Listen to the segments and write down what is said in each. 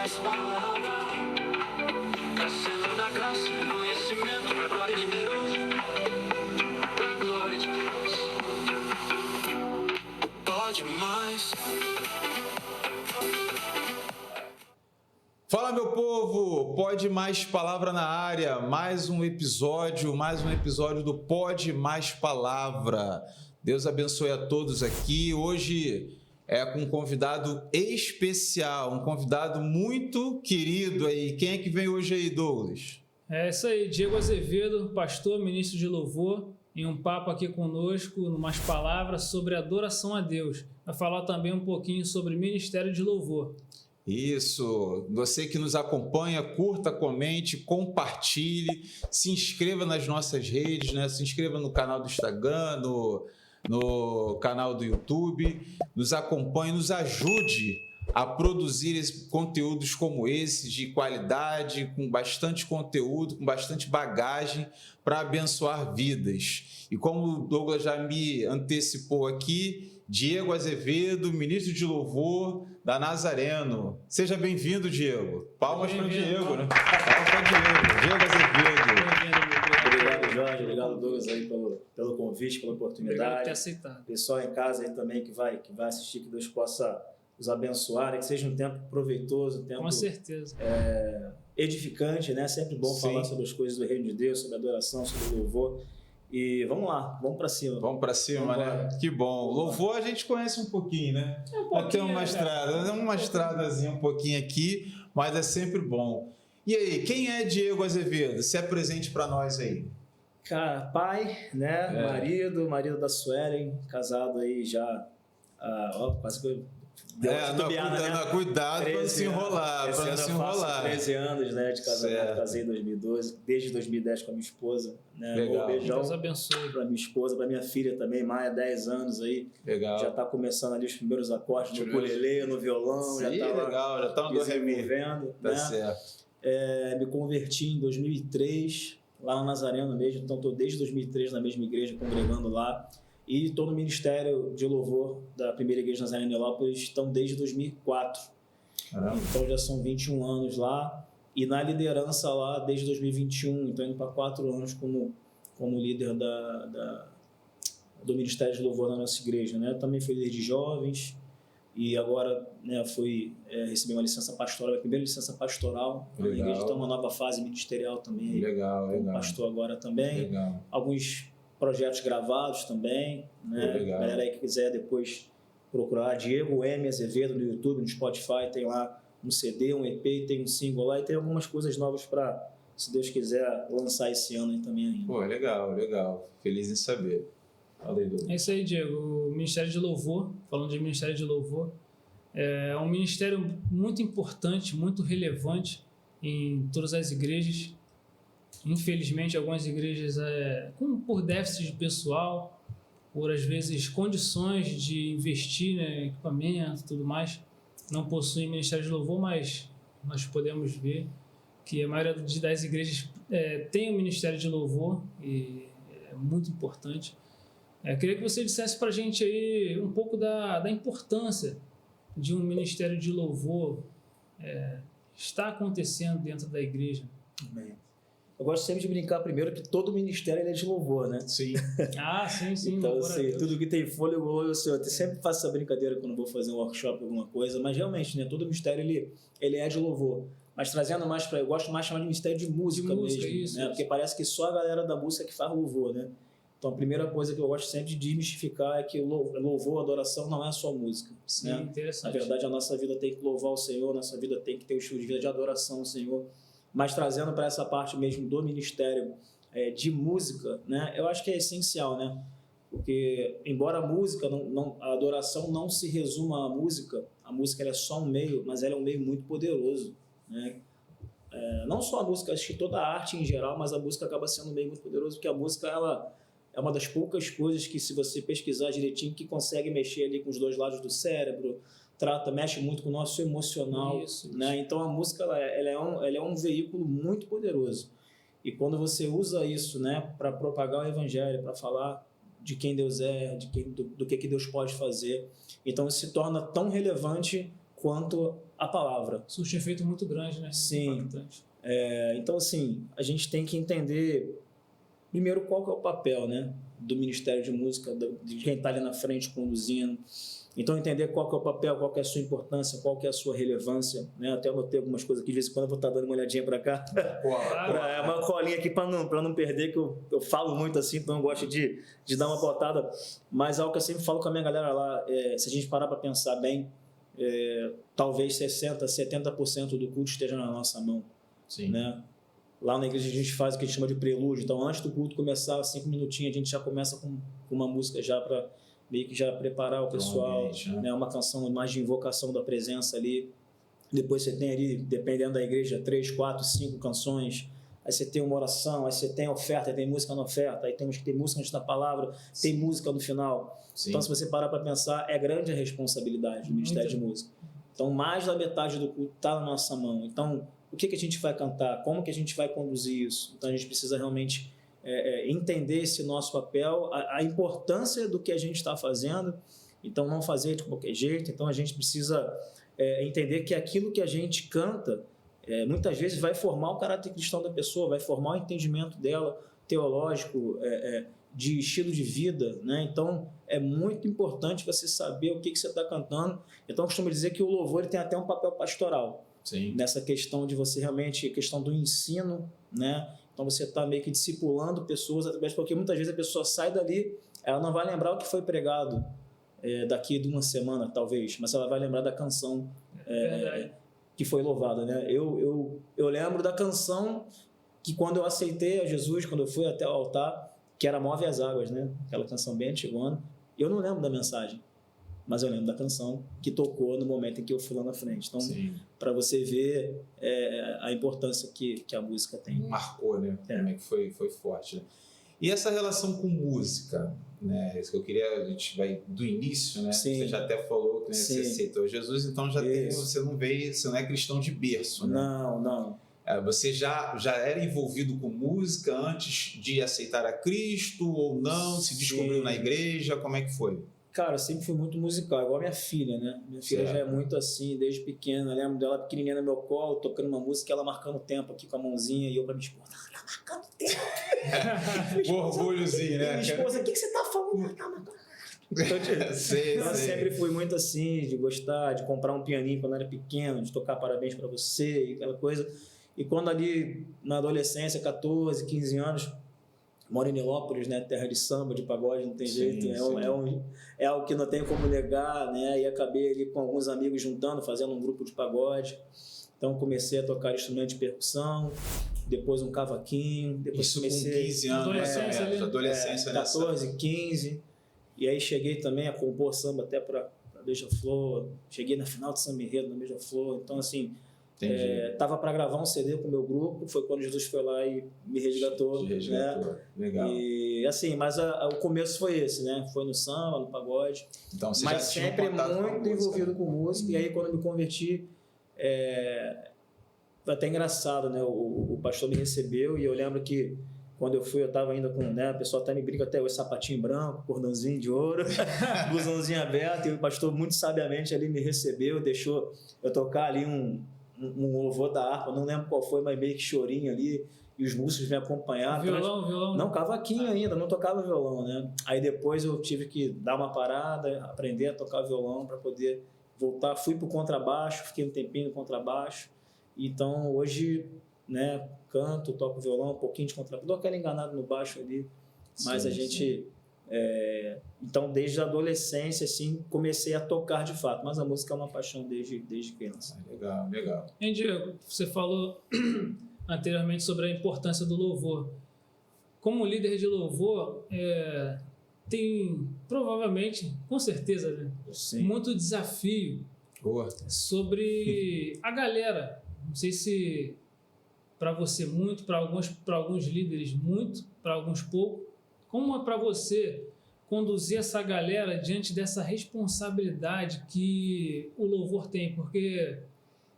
mais palavra, crescendo na graça, conhecimento, pra glória de Deus, pra glória de Deus. Pode mais. Fala, meu povo, Pode Mais Palavra na área, mais um episódio do Pode Mais Palavra. Deus abençoe a todos aqui. Hoje é com um convidado especial, um convidado muito querido aí. Quem é que vem hoje aí, Douglas? É isso aí, Diego Azevedo, pastor, ministro de louvor, em um papo aqui conosco, umas palavras sobre adoração a Deus. Vai falar também um pouquinho sobre ministério de louvor. Isso, você que nos acompanha, curta, comente, compartilhe, se inscreva nas nossas redes, né? Se inscreva no canal do Instagram, no canal do YouTube, nos acompanhe, nos ajude a produzir conteúdos como esse, de qualidade, com bastante conteúdo, com bastante bagagem para abençoar vidas. E como o Douglas já me antecipou aqui, Diego Azevedo, ministro de louvor da Nazareno. Seja bem-vindo, Diego. Palmas para o Diego, né? Palmas para o Diego Azevedo. Obrigado, Jorge. Obrigado, Douglas, aí pelo convite, pela oportunidade. Obrigado por ter aceitado. Pessoal em casa aí também que vai assistir, que Deus possa os abençoar, que seja um tempo proveitoso, um tempo com certeza. Edificante, né? Sempre bom falar sobre as coisas do reino de Deus, sobre adoração, sobre louvor. E vamos lá, vamos para cima. Vamos para cima, né? Que bom. Louvor a gente conhece um pouquinho, né? Tem uma estradazinha um pouquinho aqui, mas é sempre bom. E aí, quem é Diego Azevedo? Se apresente para nós aí. Cara, pai, né? Marido da Suelen, casado aí já, quase que cuidado para não se enrolar, para não se enrolar. 13 anos, né, de casamento, casei em 2012, desde 2010 com a minha esposa, né? Legal. Um beijão. Deus abençoe. Para minha esposa, para minha filha também, Maia, 10 anos aí. Legal. Já está começando ali os primeiros acordes no ukulele, no violão. Sim, já está no desenvolvendo. Tá, né? Certo. Me converti em 2003, lá na Nazareno mesmo, então estou desde 2003 na mesma igreja, congregando lá. E estou no Ministério de Louvor da Primeira Igreja Nazareno em Nilópolis, estão desde 2004. Caramba. Então já são 21 anos lá. E na liderança lá desde 2021, então indo para 4 anos como líder do Ministério de Louvor na nossa igreja, né? Também fui líder de jovens e agora, né, recebi uma licença pastoral, a primeira licença pastoral na igreja, então uma nova fase ministerial também. Legal. Pastor agora também. Legal. Alguns projetos gravados também, né? Legal. Galera aí que quiser depois procurar Diego M. Azevedo no YouTube, no Spotify, tem lá um CD, um EP, tem um single lá e tem algumas coisas novas para, se Deus quiser, lançar esse ano aí também ainda. Pô, legal. Feliz em saber. É isso aí, Diego. O Ministério de Louvor, falando de Ministério de Louvor, é um ministério muito importante, muito relevante em todas as igrejas. Infelizmente, algumas igrejas, por déficit de pessoal, por às vezes condições de investir, né, equipamento e tudo mais, não possuem Ministério de Louvor, mas nós podemos ver que a maioria das igrejas tem o Ministério de Louvor e é muito importante. Queria que você dissesse para a gente aí um pouco da importância de um Ministério de Louvor está acontecendo dentro da igreja. Bem, eu gosto sempre de brincar primeiro que todo ministério é de louvor, né? Sim. Sim. Então, assim, tudo que tem fôlego, eu sempre faço essa brincadeira quando vou fazer um workshop, alguma coisa, mas realmente, né, todo ministério ele é de louvor. Mas trazendo mais para... Eu gosto mais de chamar de ministério de música mesmo, isso, né? Porque parece que só a galera da música que faz louvor, né? Então, a primeira coisa que eu gosto sempre de desmistificar é que louvor, adoração não é só música. Sim, né? interessante. Na verdade, a nossa vida tem que louvar o Senhor, a nossa vida tem que ter um estilo de vida de adoração ao Senhor. Mas trazendo para essa parte mesmo do ministério de música, né? Eu acho que é essencial, né? Porque, embora a música, a adoração não se resuma à música, a música ela é só um meio, mas ela é um meio muito poderoso, né? Não só a música, acho que toda a arte em geral, mas a música acaba sendo um meio muito poderoso, porque a música ela é uma das poucas coisas que, se você pesquisar direitinho, que consegue mexer ali com os dois lados do cérebro, mexe muito com o nosso emocional. Isso. Né? Então, a música ela é um veículo muito poderoso. E quando você usa isso, né, para propagar o evangelho, para falar de quem Deus é, do que Deus pode fazer, então isso se torna tão relevante quanto a palavra. Surte um efeito muito grande, né? Sim. Impactante. Então, assim, a gente tem que entender, primeiro, qual que é o papel, né, do Ministério de Música, de quem está ali na frente conduzindo. Então, entender qual que é o papel, qual que é a sua importância, qual que é a sua relevância, né? Até eu anotei algumas coisas aqui, de vez em quando eu vou estar dando uma olhadinha para cá. Uma colinha aqui para não perder, que eu falo muito assim, então eu gosto de dar uma botada. Mas algo que eu sempre falo com a minha galera lá, se a gente parar para pensar bem, talvez 60%, 70% do culto esteja na nossa mão. Sim. Né? Lá na igreja a gente faz o que a gente chama de prelúdio. Então, antes do culto começar, 5 minutinhos, a gente já começa com uma música já para meio que já preparar o pessoal, né? Uma canção mais de invocação da presença ali. Depois você tem ali, dependendo da igreja, 3, 4, 5 canções. Aí você tem uma oração, aí você tem oferta, aí tem música na oferta, aí temos que ter música antes da palavra, tem música no final. Sim. Então, se você parar para pensar, é grande a responsabilidade do Ministério de Música. Então, mais da metade do culto está na nossa mão. Então, o que a gente vai cantar? Como que a gente vai conduzir isso? Então, a gente precisa realmente entender esse nosso papel, a importância do que a gente está fazendo. Então, não fazer de qualquer jeito. Então, a gente precisa entender que aquilo que a gente canta, muitas vezes vai formar o caráter cristão da pessoa, vai formar o entendimento dela, teológico, de estilo de vida, né? Então, é muito importante você saber o que você está cantando. Então, eu costumo dizer que o louvor ele tem até um papel pastoral. Sim. Nessa questão de você realmente, questão do ensino, né? Então você está meio que discipulando pessoas através, porque muitas vezes a pessoa sai dali, ela não vai lembrar o que foi pregado daqui de uma semana, talvez, mas ela vai lembrar da canção que foi louvada, né? Eu lembro da canção que quando eu aceitei a Jesus, quando eu fui até o altar, que era Move as Águas, né? Aquela canção bem antigona. Eu não lembro da mensagem, mas eu lembro da canção que tocou no momento em que eu fui lá na frente. Então, para você ver a importância que a música tem. Marcou, né? Como é que foi forte, né? E essa relação com música, né? Isso que eu queria, a gente vai do início, né? Sim. Você já até falou que né, você aceitou Jesus, então já tem, você não é cristão de berço, né? Não. Você já era envolvido com música antes de aceitar a Cristo ou não? Se descobriu na igreja? Como é que foi? Cara, eu sempre fui muito musical, igual a minha filha, né? Minha filha já é muito assim, desde pequena. Eu lembro dela pequenininha no meu colo, tocando uma música, ela marcando o tempo aqui com a mãozinha, e eu pra minha esposa, ela tá marcando o tempo. Orgulhozinho, né? Minha esposa, o que você tá falando? Ela tá marcando. Então, eu sempre fui muito assim, de gostar, de comprar um pianinho quando era pequeno, de tocar Parabéns Pra Você, e aquela coisa. E quando ali, na adolescência, 14, 15 anos, moro em Nilópolis, né? Terra de samba, de pagode, não tem jeito. É algo que não tem como negar, né? E acabei ali com alguns amigos juntando, fazendo um grupo de pagode. Então comecei a tocar instrumento de percussão, depois um cavaquinho. Depois isso comecei, com 15 anos, adolescência 14, 15. E aí cheguei também a compor samba até para Beija-Flor. Cheguei na final de Samba Enredo na Beija-Flor. Então, assim... Tava para gravar um CD com o meu grupo, foi quando Jesus foi lá e me resgatou. Né? Legal. E assim, mas o começo foi esse, né? Foi no samba, no pagode. Então, você mas já tinha sempre contato muito envolvido com música. E aí, quando eu me converti, foi até engraçado, né? O pastor me recebeu e eu lembro que quando eu fui, eu tava ainda com, né? O pessoal até me brinca até hoje, sapatinho branco, cordãozinho de ouro, blusãozinho aberto. E o pastor, muito sabiamente, ali me recebeu, deixou eu tocar ali um louvor da harpa, não lembro qual foi, mas meio que chorinho ali, e os músicos me acompanharam. Violão? Não, cavaquinho ainda, não tocava violão, né? Aí depois eu tive que dar uma parada, aprender a tocar violão para poder voltar. Fui pro contrabaixo, fiquei um tempinho no contrabaixo. Então hoje, né, canto, toco violão, um pouquinho de contrabaixo, dou aquela enganada no baixo ali, mas a gente... Então, desde a adolescência, assim, comecei a tocar de fato, mas a música é uma paixão desde criança. Legal. E Diego, você falou anteriormente sobre a importância do louvor. Como líder de louvor, tem provavelmente, com certeza, né, muito desafio sobre a galera. Não sei se para você muito, para alguns líderes muito, para alguns pouco. Como é para você conduzir essa galera diante dessa responsabilidade que o louvor tem? Porque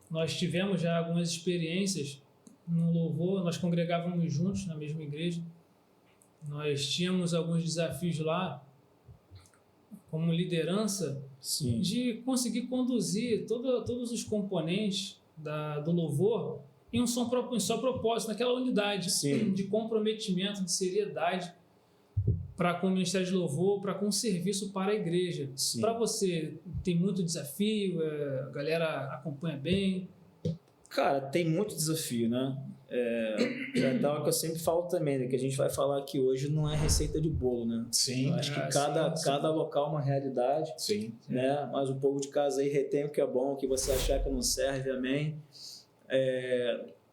nós tivemos já algumas experiências no louvor, nós congregávamos juntos na mesma igreja, nós tínhamos alguns desafios lá como liderança, Sim. de conseguir conduzir todos os componentes do louvor em um só propósito, naquela unidade Sim. de comprometimento, de seriedade para com o Ministério de Louvor, para com o serviço para a igreja. Sim. Para você, tem muito desafio, a galera acompanha bem? Cara, tem muito desafio, né? É tal que eu sempre falo também, né? Que a gente vai falar aqui hoje não é receita de bolo, né? Sim. Eu acho que sim. cada local é uma realidade, Sim. né? Mas o povo de casa aí retém o que é bom, o que você achar que não serve, amém.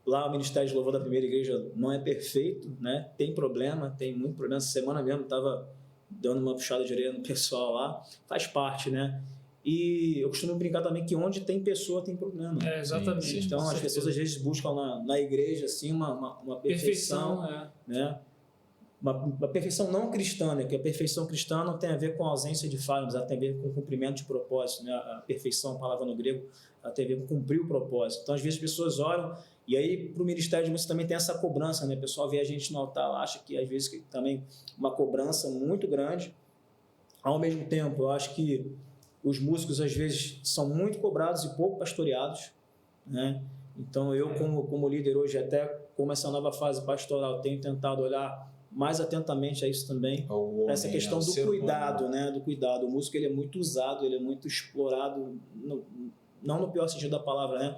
Lá o Ministério de Louvor da Primeira Igreja não é perfeito, né? Tem problema, tem muito problema. Essa semana mesmo estava dando uma puxada de orelha no pessoal lá, faz parte, né? E eu costumo brincar também que onde tem pessoa tem problema. Exatamente. Sim, Então com as certeza. pessoas às vezes buscam na igreja assim uma perfeição, né? Uma perfeição não cristã, né? Que a perfeição cristã não tem a ver com a ausência de falhas, ela tem a ver com o cumprimento de propósito, né? A perfeição, a palavra no grego, ela tem a ver com cumprir o propósito. Então às vezes as pessoas oram e aí para o ministério de música também tem essa cobrança, né? O pessoal vê a gente no altar, acha que às vezes que também uma cobrança muito grande. Ao mesmo tempo, eu acho que os músicos às vezes são muito cobrados e pouco pastoreados, né? Então eu como líder hoje, até como essa nova fase pastoral, tenho tentado olhar mais atentamente a isso também, para essa questão do cuidado, né? Do cuidado. O músico ele é muito usado, ele é muito explorado, não no pior sentido da palavra, né?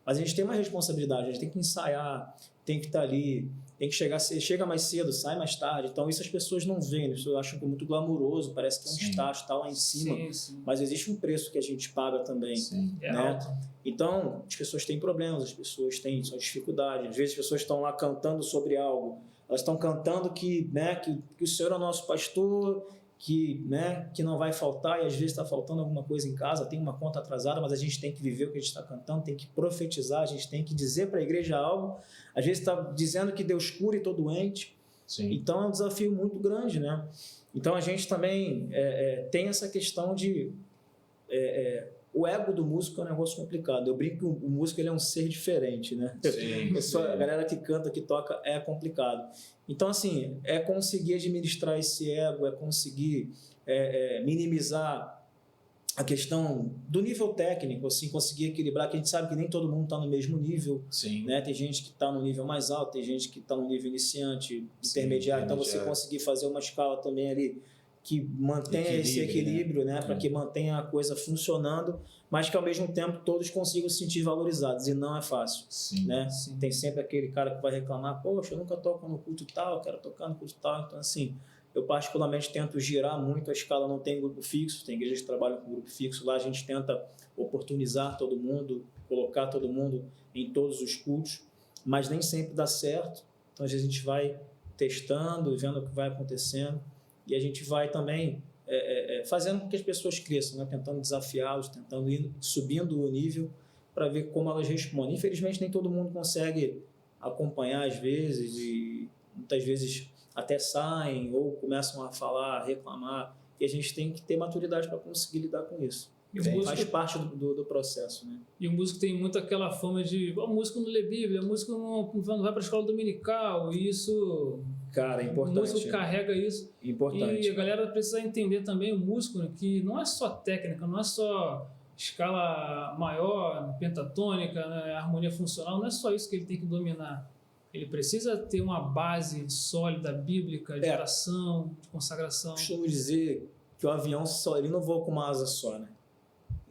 Mas a gente tem uma responsabilidade, a gente tem que ensaiar, tem que estar ali, tem que chega mais cedo, sai mais tarde. Então isso as pessoas não veem, isso eu acho que é muito glamuroso, parece que é um status, está lá em cima, Sim. mas existe um preço que a gente paga também. Sim. É né? alto. Então as pessoas têm problemas, as pessoas têm suas dificuldades, às vezes as pessoas estão lá cantando sobre algo, elas estão cantando que o Senhor é o nosso pastor, que não vai faltar, e às vezes está faltando alguma coisa em casa, tem uma conta atrasada, mas a gente tem que viver o que a gente está cantando, tem que profetizar, a gente tem que dizer para a igreja algo, às vezes está dizendo que Deus cura e estou doente. Sim. Então é um desafio muito grande, né? Então a gente também tem essa questão de o ego do músico é um negócio complicado. Eu brinco que o músico ele é um ser diferente, né? Sim. A galera que canta, que toca, é complicado. Então, assim, é conseguir administrar esse ego, é conseguir minimizar a questão do nível técnico, assim, conseguir equilibrar, que a gente sabe que nem todo mundo está no mesmo nível, Sim. né? Tem gente que está no nível mais alto, tem gente que está no nível iniciante, intermediário, então você conseguir fazer uma escala também ali que mantenha esse equilíbrio, né? Para que mantenha a coisa funcionando, mas que ao mesmo tempo todos consigam se sentir valorizados, e não é fácil. Sim. Né? Sim. Tem sempre aquele cara que vai reclamar, poxa, eu nunca toco no culto tal, quero tocar no culto tal. Então, assim, eu particularmente tento girar muito a escala, não tem grupo fixo, tem igrejas que trabalham com grupo fixo, lá a gente tenta oportunizar todo mundo, colocar todo mundo em todos os cultos, mas nem sempre dá certo. Então, às vezes a gente vai testando, vendo o que vai acontecendo, e a gente vai também fazendo com que as pessoas cresçam, né? Tentando desafiá-los, tentando ir subindo o nível para ver como elas respondem. Infelizmente, nem todo mundo consegue acompanhar às vezes, e muitas vezes até saem ou começam a falar, a reclamar, e a gente tem que ter maturidade para conseguir lidar com isso. E o músico- Faz parte do processo, né? E o músico tem muito aquela fama de o músico não lê Bíblia, o músico não vai para a escola dominical, e isso... Cara, é O importante. músico carrega isso. Importante. E a galera precisa entender também, o músico, né, que não é só técnica, não é só escala maior, pentatônica, né, harmonia funcional, não é só isso que ele tem que dominar. Ele precisa ter uma base sólida, bíblica, de oração, de consagração. Costumo dizer que o avião ele não voa com uma asa só, né?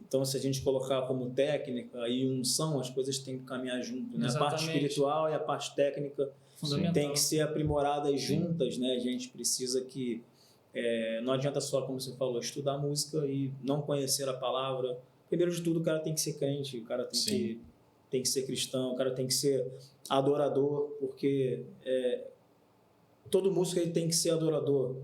Então, se a gente colocar como técnica e unção, as coisas têm que caminhar junto, né? A parte Exatamente. espiritual e a parte técnica Fundamental. tem que ser aprimoradas juntas, né? A gente precisa que... não adianta só, como você falou, estudar música e não conhecer a palavra. Primeiro de tudo, o cara tem que ser crente, o cara tem que ser cristão, o cara tem que ser adorador, porque todo músico ele tem que ser adorador,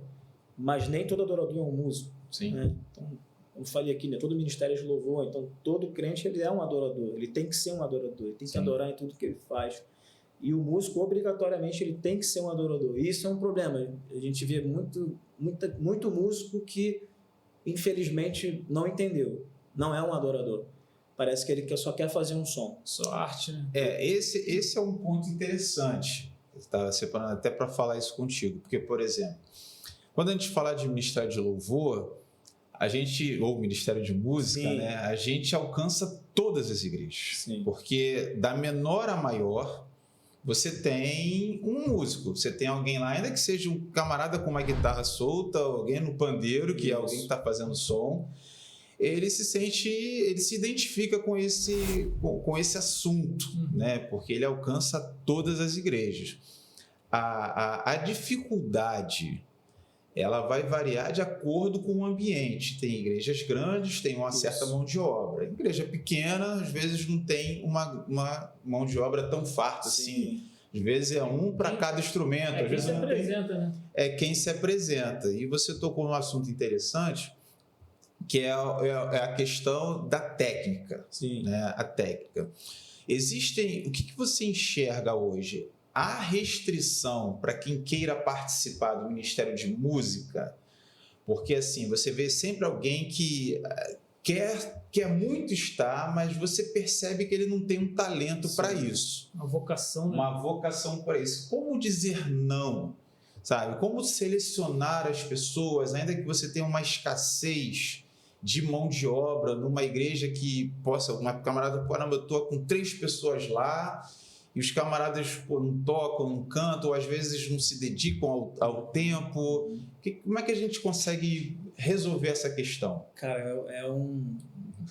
mas nem todo adorador é um músico. Sim. Né? Então, como falei aqui, né? Todo ministério de louvor, então todo crente ele é um adorador, ele tem que ser um adorador, ele tem que adorar em tudo que ele faz. E o músico, obrigatoriamente, ele tem que ser um adorador. E isso é um problema. A gente vê muito músico que, infelizmente, não entendeu. Não é um adorador. Parece que ele só quer fazer um som. Só arte, né? Esse é um ponto interessante. Eu estava separando até para falar isso contigo. Porque, por exemplo, quando a gente fala de ministério de louvor, a gente, ou o Ministério de Música, Sim. né, a gente alcança todas as igrejas. Sim. Porque da menor a maior, você tem um músico, você tem alguém lá, ainda que seja um camarada com uma guitarra solta, alguém no pandeiro, que é alguém que está fazendo som, ele se identifica com esse assunto, né? Porque ele alcança todas as igrejas. A dificuldade, ela vai variar de acordo com o ambiente. Tem igrejas grandes, tem uma certa mão de obra. Igreja pequena, às vezes, não tem uma mão de obra tão farta assim. Às vezes é um para cada instrumento. Às Quem vezes se não tem. apresenta, né? É quem se apresenta. E você tocou num assunto interessante, que é a questão da técnica. Sim. Né? A técnica. O que você enxerga hoje? Há restrição para quem queira participar do Ministério de Música? Porque, assim, você vê sempre alguém que quer muito estar, mas você percebe que ele não tem um talento para isso. Uma vocação, né? Uma vocação para isso. Como dizer não? Sabe? Como selecionar as pessoas, ainda que você tenha uma escassez de mão de obra numa igreja que possa... Uma camarada, caramba, eu estou com 3 pessoas lá... E os camaradas não tocam, não cantam, ou às vezes não se dedicam ao tempo. Como é que a gente consegue resolver essa questão? Cara, é um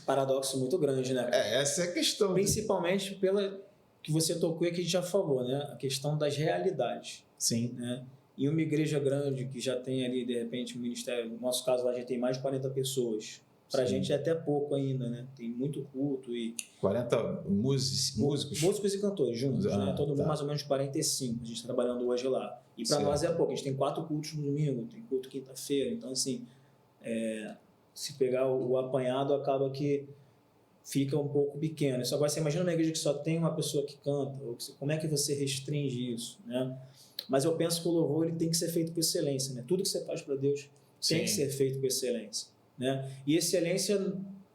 paradoxo muito grande, né? Essa é a questão. Principalmente pela que você tocou e que a gente já falou, né? A questão das realidades. Sim. Né? Em uma igreja grande que já tem ali, de repente, um ministério, no nosso caso lá já tem mais de 40 pessoas. Para a gente é até pouco ainda, né? Tem muito culto e... 40 músicos? Músicos e cantores juntos, né? Todo mundo tá. mais ou menos 45, a gente está trabalhando hoje lá. E para nós é pouco, a gente tem 4 cultos no domingo, tem culto quinta-feira, então assim, se pegar o apanhado acaba que fica um pouco pequeno. Só agora você imagina uma igreja que só tem uma pessoa que canta, como é que você restringe isso, né? Mas eu penso que o louvor ele tem que ser feito com excelência, né? Tudo que você faz para Deus tem que ser feito com excelência. Né? E excelência,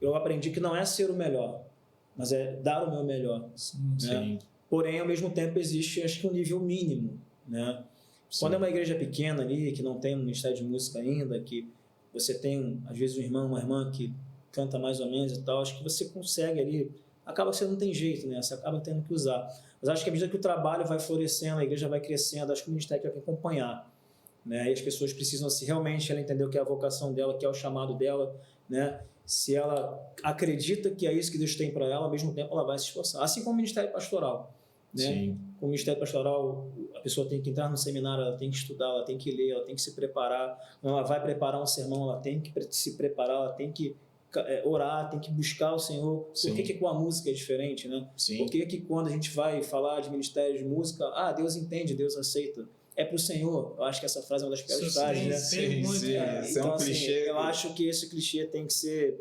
eu aprendi que não é ser o melhor, mas é dar o meu melhor. Né? Porém, ao mesmo tempo, existe, acho que, um nível mínimo. Né? Quando é uma igreja pequena ali, que não tem um ministério de música ainda, que você tem, às vezes, um irmão, uma irmã que canta mais ou menos e tal, acho que você consegue ali, acaba que você não tem jeito, né? Você acaba tendo que usar. Mas acho que à medida que o trabalho vai florescendo, a igreja vai crescendo, acho que o ministério tem que acompanhar. Né? E as pessoas precisam, se realmente ela entender o que é a vocação dela, o que é o chamado dela, né? Se ela acredita que é isso que Deus tem para ela, ao mesmo tempo ela vai se esforçar. Assim como o ministério pastoral. Né? Sim. Com o ministério pastoral, a pessoa tem que entrar no seminário, ela tem que estudar, ela tem que ler, ela tem que se preparar. Quando ela vai preparar um sermão, ela tem que se preparar, ela tem que orar, tem que buscar o Senhor. Por que com a música é diferente? Né? Por que quando a gente vai falar de ministério de música, Deus entende, Deus aceita? É para o Senhor. Eu acho que essa frase é uma das piores frases, né? Sim. Então, assim, eu acho que esse clichê tem que ser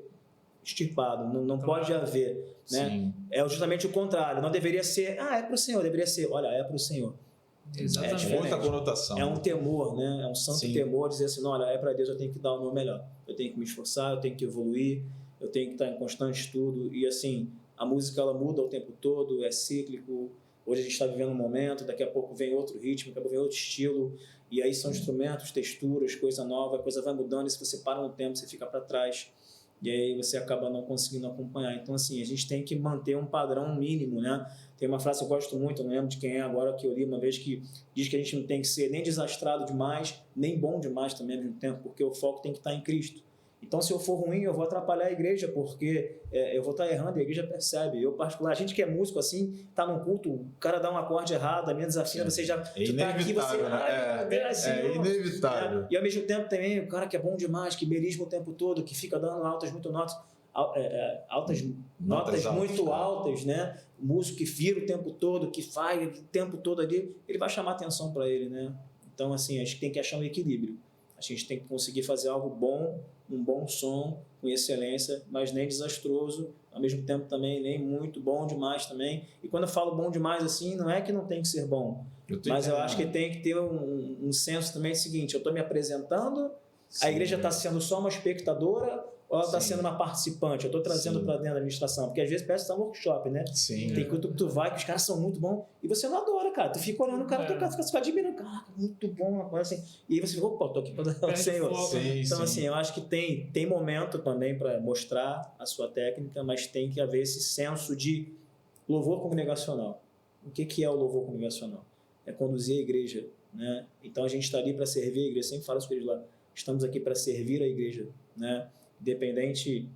extirpado. Não pode haver. Né? É justamente o contrário. Não deveria ser, é para o Senhor. Deveria ser, olha, é para o Senhor. Exatamente. Outra conotação. É um temor, né? É um santo temor dizer assim, olha, é para Deus, eu tenho que dar o meu melhor. Eu tenho que me esforçar, eu tenho que evoluir, eu tenho que estar em constante estudo. E assim, a música ela muda o tempo todo, é cíclico. Hoje a gente está vivendo um momento, daqui a pouco vem outro ritmo, daqui a pouco vem outro estilo, e aí são instrumentos, texturas, coisa nova, a coisa vai mudando, e se você para no tempo, você fica para trás, e aí você acaba não conseguindo acompanhar. Então, assim, a gente tem que manter um padrão mínimo, né? Tem uma frase que eu gosto muito, eu não lembro de quem é agora, que eu li uma vez, que diz que a gente não tem que ser nem desastrado demais, nem bom demais também ao mesmo tempo, porque o foco tem que estar em Cristo. Então, se eu for ruim, eu vou atrapalhar a igreja, porque eu vou estar errando e a igreja percebe. Eu, particular, a gente que é músico, assim, tá num culto, o cara dá um acorde errado, a minha desafina, você já... É inevitável, É inevitável. E, ao mesmo tempo, também, o cara que é bom demais, que belisma o tempo todo, que fica dando notas muito altas, né? O músico que vira o tempo todo, que faz o tempo todo ali, ele vai chamar atenção para ele, né? Então, assim, a gente tem que achar um equilíbrio. A gente tem que conseguir fazer algo bom, um bom som, com excelência, mas nem desastroso, ao mesmo tempo também nem muito bom demais também. E quando eu falo bom demais assim, não é que não tem que ser bom, mas eu acho que tem que ter um senso também seguinte, eu estou me apresentando, a igreja está sendo só uma espectadora, ou ela está Sim. sendo uma participante, eu estou trazendo Sim. para dentro da administração, porque às vezes parece que está um workshop, né? Sim. Tem culto que tu vai, que os caras são muito bons, e você não adora, cara. Tu fica olhando o cara, tu fica admirando, caraca, muito bom, uma coisa assim. E aí você fica, opa, tô aqui para dar o Senhor. Sim, Então, sim. assim, eu acho que tem momento também para mostrar a sua técnica, mas tem que haver esse senso de louvor congregacional. O que é o louvor congregacional? É conduzir a igreja, né? Então, a gente está ali para servir a igreja. Sempre falo isso com eles lá. Estamos aqui para servir a igreja, né? Independente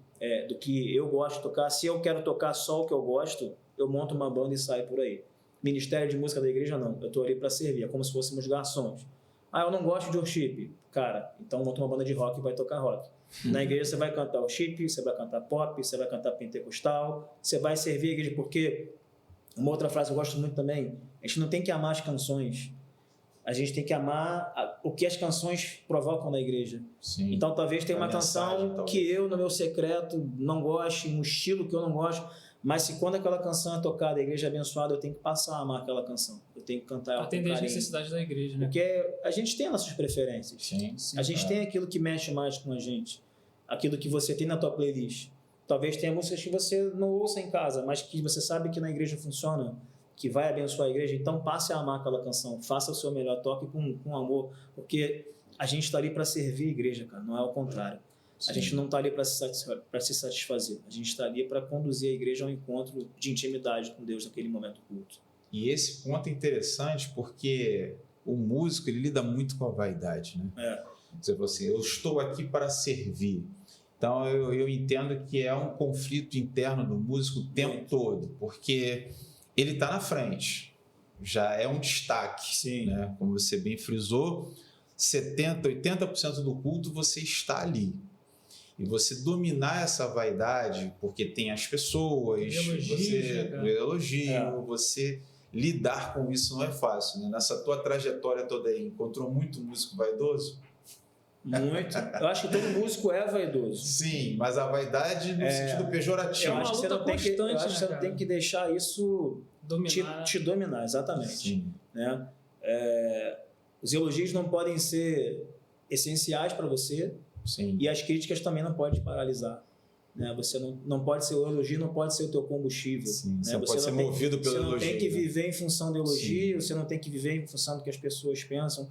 do que eu gosto de tocar. Se eu quero tocar só o que eu gosto, eu monto uma banda e saio por aí. Ministério de música da igreja, não. Eu estou ali para servir. É como se fôssemos garçons. Ah, eu não gosto de worship. Cara, então monta uma banda de rock e vai tocar rock. Na igreja você vai cantar worship, você vai cantar pop, você vai cantar pentecostal, você vai servir a igreja, porque uma outra frase que eu gosto muito também, a gente não tem que amar as canções, a gente tem que amar o que as canções provocam na igreja. Sim. Então talvez tenha A uma mensagem, canção talvez. que eu, no meu secreto, não goste, um estilo que eu não gosto, mas se quando aquela canção é tocada, a igreja é abençoada, eu tenho que passar a amar aquela canção. Eu tenho que cantar ela com Atender as carinho. necessidades da igreja, né? Porque a gente tem nossas preferências. Sim. Sim. A gente tem aquilo que mexe mais com a gente. Aquilo que você tem na tua playlist. Talvez tenha músicas que você não ouça em casa, mas que você sabe que na igreja funciona, que vai abençoar a igreja. Então passe a amar aquela canção. Faça o seu melhor, toque com amor. Porque a gente está ali para servir a igreja, cara. Não é o contrário. Sim. A gente não está ali para se satisfazer. A gente está ali para conduzir a igreja ao encontro de intimidade com Deus naquele momento culto. E esse ponto é interessante porque o músico ele lida muito com a vaidade, né? Você falou assim, eu estou aqui para servir. Então eu entendo que é um conflito interno do músico o tempo todo, porque ele está na frente, já é um destaque, Sim. né? Como você bem frisou, 80% do culto você está ali. E você dominar essa vaidade, porque tem as pessoas, o elogio, você lidar com isso não é fácil, né? Nessa tua trajetória toda aí, encontrou muito músico vaidoso? Muito. Eu acho que todo músico é vaidoso. Sim, mas a vaidade no sentido pejorativo. Eu acho que você não tem que, eu constante, acho que você né, não tem que deixar isso Dominar. te dominar, exatamente. Sim. Né? Os elogios não podem ser essenciais para você Sim. e as críticas também não podem te paralisar. Né? Você não pode ser o elogio, não pode ser o teu combustível. Sim, né? você pode ser movido pelo elogio. Você não tem que né? viver em função do elogio, Sim. você não tem que viver em função do que as pessoas pensam.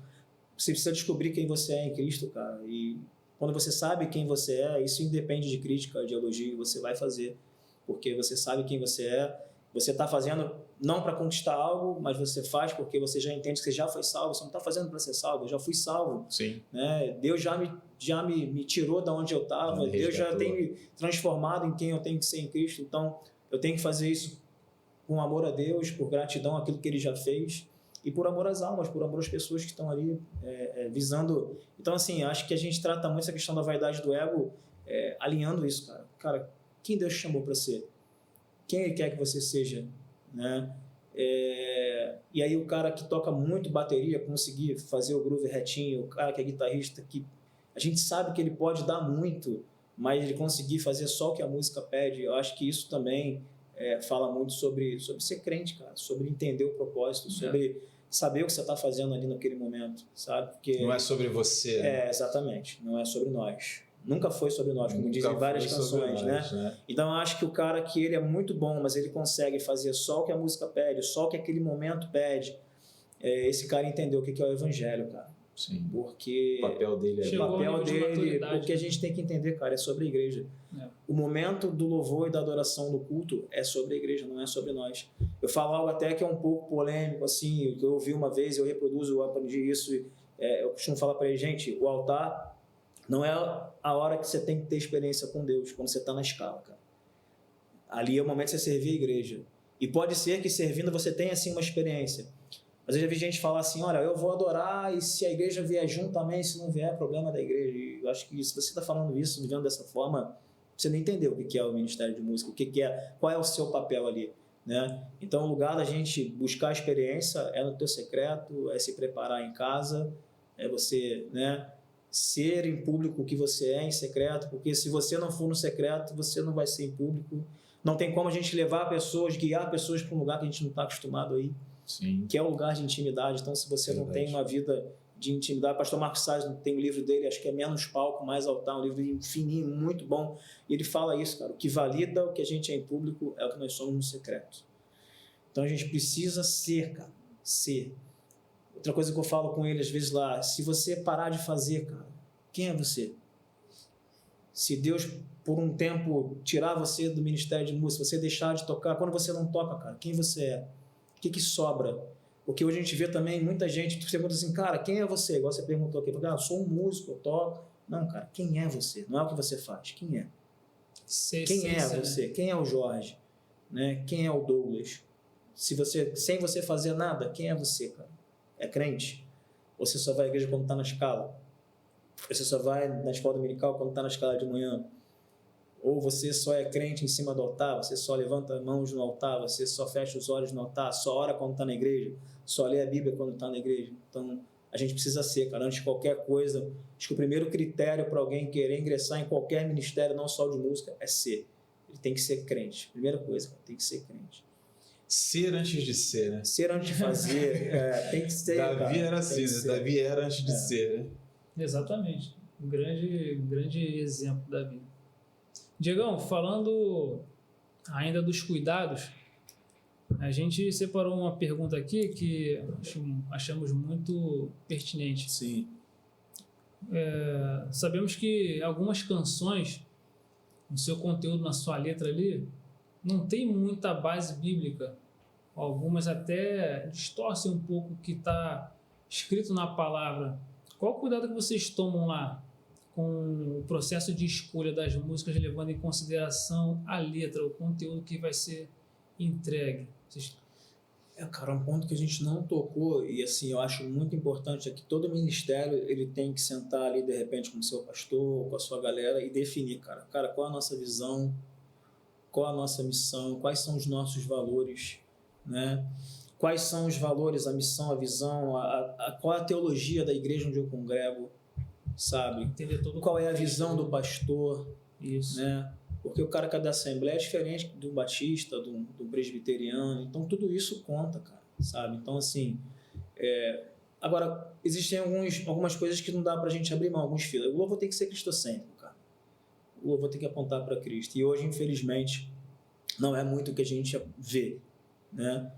Você precisa descobrir quem você é em Cristo, cara. E quando você sabe quem você é, isso independe de crítica, de elogio, você vai fazer. Porque você sabe quem você é. Você está fazendo não para conquistar algo, mas você faz porque você já entende que você já foi salvo. Você não está fazendo para ser salvo, eu já fui salvo. Sim. Né? Deus já me tirou da onde eu estava. Deus já tem me transformado em quem eu tenho que ser em Cristo. Então, eu tenho que fazer isso com amor a Deus, por gratidão àquilo que Ele já fez. E por amor às almas, por amor às pessoas que estão ali visando. Então, assim, acho que a gente trata muito essa questão da vaidade do ego, alinhando isso, cara. Cara, quem Deus te chamou para ser? Quem Ele quer que você seja? Né? E aí o cara que toca muito bateria, conseguir fazer o groove retinho, o cara que é guitarrista, que a gente sabe que ele pode dar muito, mas ele conseguir fazer só o que a música pede, eu acho que isso também fala muito sobre ser crente, cara, sobre entender o propósito, sobre saber o que você está fazendo ali naquele momento, sabe? Porque não é sobre você. Né? Exatamente. Não é sobre nós. Nunca foi sobre nós, como dizem várias canções, né? Então, eu acho que o cara que ele é muito bom, mas ele consegue fazer só o que a música pede, só o que aquele momento pede, esse cara entendeu o que é o evangelho, cara. Sim. Porque O papel dele é Chegou ao nível de maturidade, porque a gente tem que entender, cara, é sobre a igreja. O momento do louvor e da adoração no culto é sobre a igreja, não é sobre nós. Eu falo algo até que é um pouco polêmico, assim, o que eu ouvi uma vez, eu reproduzo, eu aprendi isso, eu costumo falar para ele, gente, o altar não é a hora que você tem que ter experiência com Deus, quando você está na escala, cara. Ali é o momento de você servir a igreja. E pode ser que servindo você tenha, assim, uma experiência. Mas eu já vi gente falar assim, olha, eu vou adorar e se a igreja vier junto também, se não vier, é problema da igreja. E eu acho que se você está falando isso, vivendo dessa forma, você não entendeu o que é o ministério de música, qual é o seu papel ali. Né? Então, o lugar da gente buscar a experiência é no teu secreto, é se preparar em casa, é você, né, ser em público o que você é em secreto, porque se você não for no secreto, você não vai ser em público. Não tem como a gente levar pessoas, guiar pessoas para um lugar que a gente não está acostumado aí. Sim. Que é o lugar de intimidade. Então, se você não tem uma vida de intimidade. O pastor Marcos Salles tem um livro dele, acho que é Menos Palco, Mais Altar, um livro fininho, muito bom. E ele fala isso, cara, o que valida o que a gente é em público é o que nós somos no secreto. Então a gente precisa ser, cara, ser. Outra coisa que eu falo com ele às vezes lá, se você parar de fazer, cara, quem é você? Se Deus, por um tempo, tirar você do ministério de música, você deixar de tocar, quando você não toca, cara, quem você é? O que sobra? Porque hoje a gente vê também muita gente, você pergunta assim, cara, quem é você? Igual você perguntou aqui, eu sou um músico, eu toco. Não, cara, quem é você? Não é o que você faz, quem é? Quem é você? Quem é o Jorge? Né? Quem é o Douglas? Sem você fazer nada, quem é você, cara? É crente? Ou você só vai à igreja quando está na escala? Ou você só vai na escola dominical quando está na escala de manhã? Ou você só é crente em cima do altar, você só levanta as mãos no altar, você só fecha os olhos no altar, só ora quando está na igreja, só lê a Bíblia quando está na igreja. Então, a gente precisa ser, cara, antes de qualquer coisa. Acho que o primeiro critério para alguém querer ingressar em qualquer ministério, não só de música, é ser. Ele tem que ser crente. Primeira coisa, cara, tem que ser crente. Ser antes de ser, né? Ser antes de fazer, tem que ser. Davi era assim, né? Davi era antes de ser, né? Exatamente. Um grande exemplo, Davi. Diegão, falando ainda dos cuidados, a gente separou uma pergunta aqui que achamos muito pertinente. Sim. Sabemos que algumas canções, no seu conteúdo, na sua letra ali, não tem muita base bíblica. Algumas até distorcem um pouco o que está escrito na palavra. Qual o cuidado que vocês tomam lá com o processo de escolha das músicas, levando em consideração a letra, o conteúdo que vai ser entregue? Cara, um ponto que a gente não tocou, e assim, eu acho muito importante, é que todo ministério ele tem que sentar ali, de repente, com o seu pastor, com a sua galera, e definir, cara, qual a nossa visão, qual a nossa missão, quais são os nossos valores, né? Quais são os valores, a missão, a visão, qual é a teologia da igreja onde eu congrego, sabe? Qual é a visão do pastor, isso, né? Porque o cara que é da Assembleia é diferente do batista, do presbiteriano, então tudo isso conta, cara, sabe? Então, assim, agora, existem algumas coisas que não dá pra gente abrir mão, alguns fios. O louvor tem que ser cristocêntrico, cara. O louvor tem que apontar para Cristo. E hoje, infelizmente, não é muito o que a gente vê, né?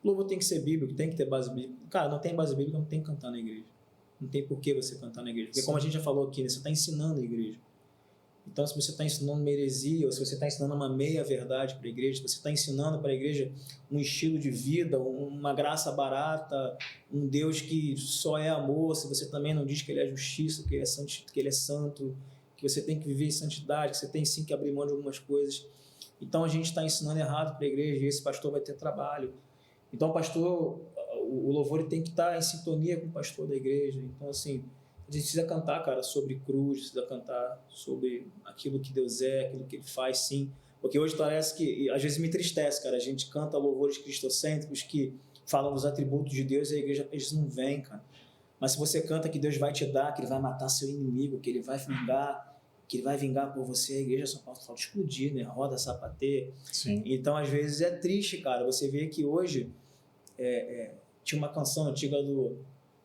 O louvor tem que ser bíblico, tem que ter base bíblica. Cara, não tem base bíblica, não tem que cantar na igreja. Não tem por que você cantar na igreja. Porque, como a gente já falou aqui, né, você está ensinando a igreja. Então, se você está ensinando uma heresia, ou se você está ensinando uma meia-verdade para a igreja, se você está ensinando para a igreja um estilo de vida, uma graça barata, um Deus que só é amor, se você também não diz que Ele é justiça, que Ele é santo, que você tem que viver em santidade, que você tem sim que abrir mão de algumas coisas. Então, a gente está ensinando errado para a igreja e esse pastor vai ter trabalho. Então, o louvor ele tem que estar em sintonia com o pastor da igreja. Então, assim, a gente precisa cantar, cara, sobre cruz, precisa cantar sobre aquilo que Deus é, aquilo que Ele faz, sim. Porque hoje parece que, às vezes me entristece, cara, a gente canta louvores cristocêntricos que falam dos atributos de Deus e a igreja, eles não vêm, cara. Mas se você canta que Deus vai te dar, que Ele vai matar seu inimigo, que Ele vai vingar por você, a igreja só falta explodir, né? Roda, sapateia. Sim. Então, às vezes, é triste, cara. Você vê que hoje tinha uma canção antiga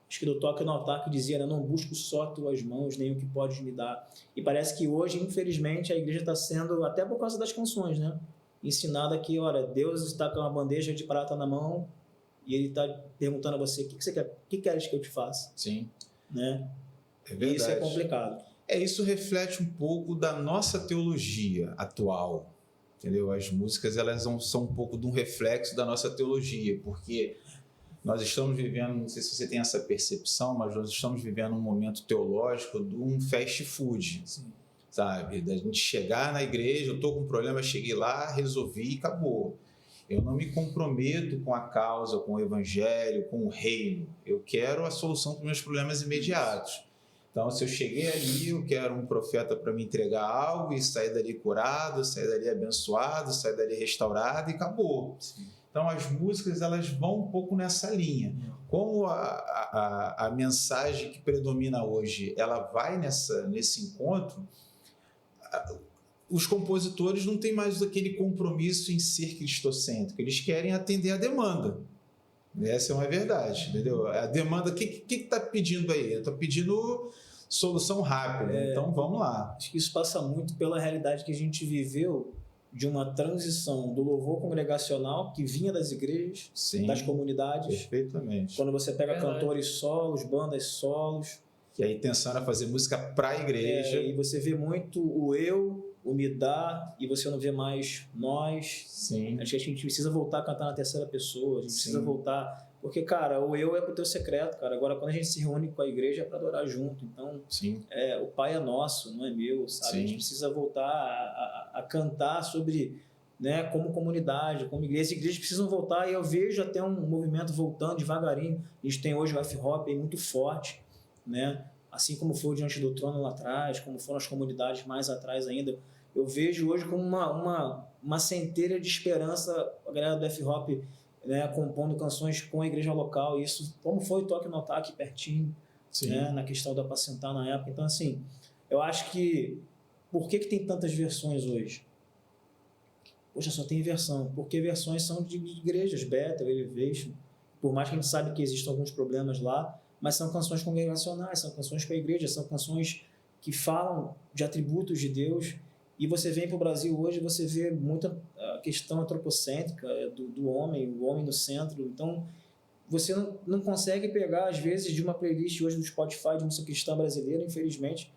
acho que do Toque no Altar, que dizia, né? Não busco só tuas mãos, nem o que podes me dar. E parece que hoje, infelizmente, a igreja está sendo, até por causa das canções, né? Ensinada que, olha, Deus está com uma bandeja de prata na mão e Ele está perguntando a você, o que você quer? O que queres que eu te faça? Sim. Né? É verdade. E isso é complicado. Isso reflete um pouco da nossa teologia atual, entendeu? As músicas, elas são um pouco de um reflexo da nossa teologia, porque nós estamos vivendo, não sei se você tem essa percepção, mas nós estamos vivendo um momento teológico de um fast food, Sim. sabe? Da gente chegar na igreja, eu estou com um problema, cheguei lá, resolvi e acabou. Eu não me comprometo com a causa, com o evangelho, com o reino. Eu quero a solução para os meus problemas imediatos. Então, se eu cheguei ali, eu quero um profeta para me entregar algo e sair dali curado, sair dali abençoado, sair dali restaurado e acabou. Sim. Então, as músicas elas vão um pouco nessa linha. Como a mensagem que predomina hoje, ela vai nesse encontro, os compositores não têm mais aquele compromisso em ser cristocêntrico. Eles querem atender a demanda. Essa é uma verdade, entendeu? A demanda, o que tá pedindo aí? Eu tô pedindo solução rápida, então vamos lá. Acho que isso passa muito pela realidade que a gente viveu de uma transição do louvor congregacional que vinha das igrejas, Sim, das comunidades. perfeitamente. Quando você pega Verdade. cantores solos, bandas solos, Que a intenção era fazer música para a igreja. e você vê muito o eu, o me dá, e você não vê mais nós. Sim, Acho que a gente precisa voltar a cantar na terceira pessoa, a gente Sim. precisa voltar. Porque, cara, o eu é pro teu secreto, cara. Agora, quando a gente se reúne com a igreja é para adorar junto. Então, sim, o Pai é nosso, não é meu, sabe? Sim. A gente precisa voltar a cantar sobre, né, como comunidade, como igreja. As igrejas precisam voltar, e eu vejo até um movimento voltando devagarinho. A gente tem hoje o F-Hop aí muito forte, né? Assim como foi o Diante do Trono lá atrás, como foram as comunidades mais atrás ainda. Eu vejo hoje como uma centelha de esperança a galera do F-Hop, né, compondo canções com a igreja local. Isso, como foi o Toque Notar aqui pertinho, sim. né, na questão do apacentar na época. Então, assim, eu acho que... Por que tem tantas versões hoje? Poxa, só tem versão. Porque versões são de igrejas, Bethel, Elevation. Por mais que a gente saiba que existem alguns problemas lá, mas são canções congregacionais, são canções para a igreja, são canções que falam de atributos de Deus. E você vem para o Brasil hoje, você vê muita a questão antropocêntrica do homem, o homem no centro. Então, você não consegue pegar, às vezes, de uma playlist hoje do Spotify de música cristã brasileira, infelizmente,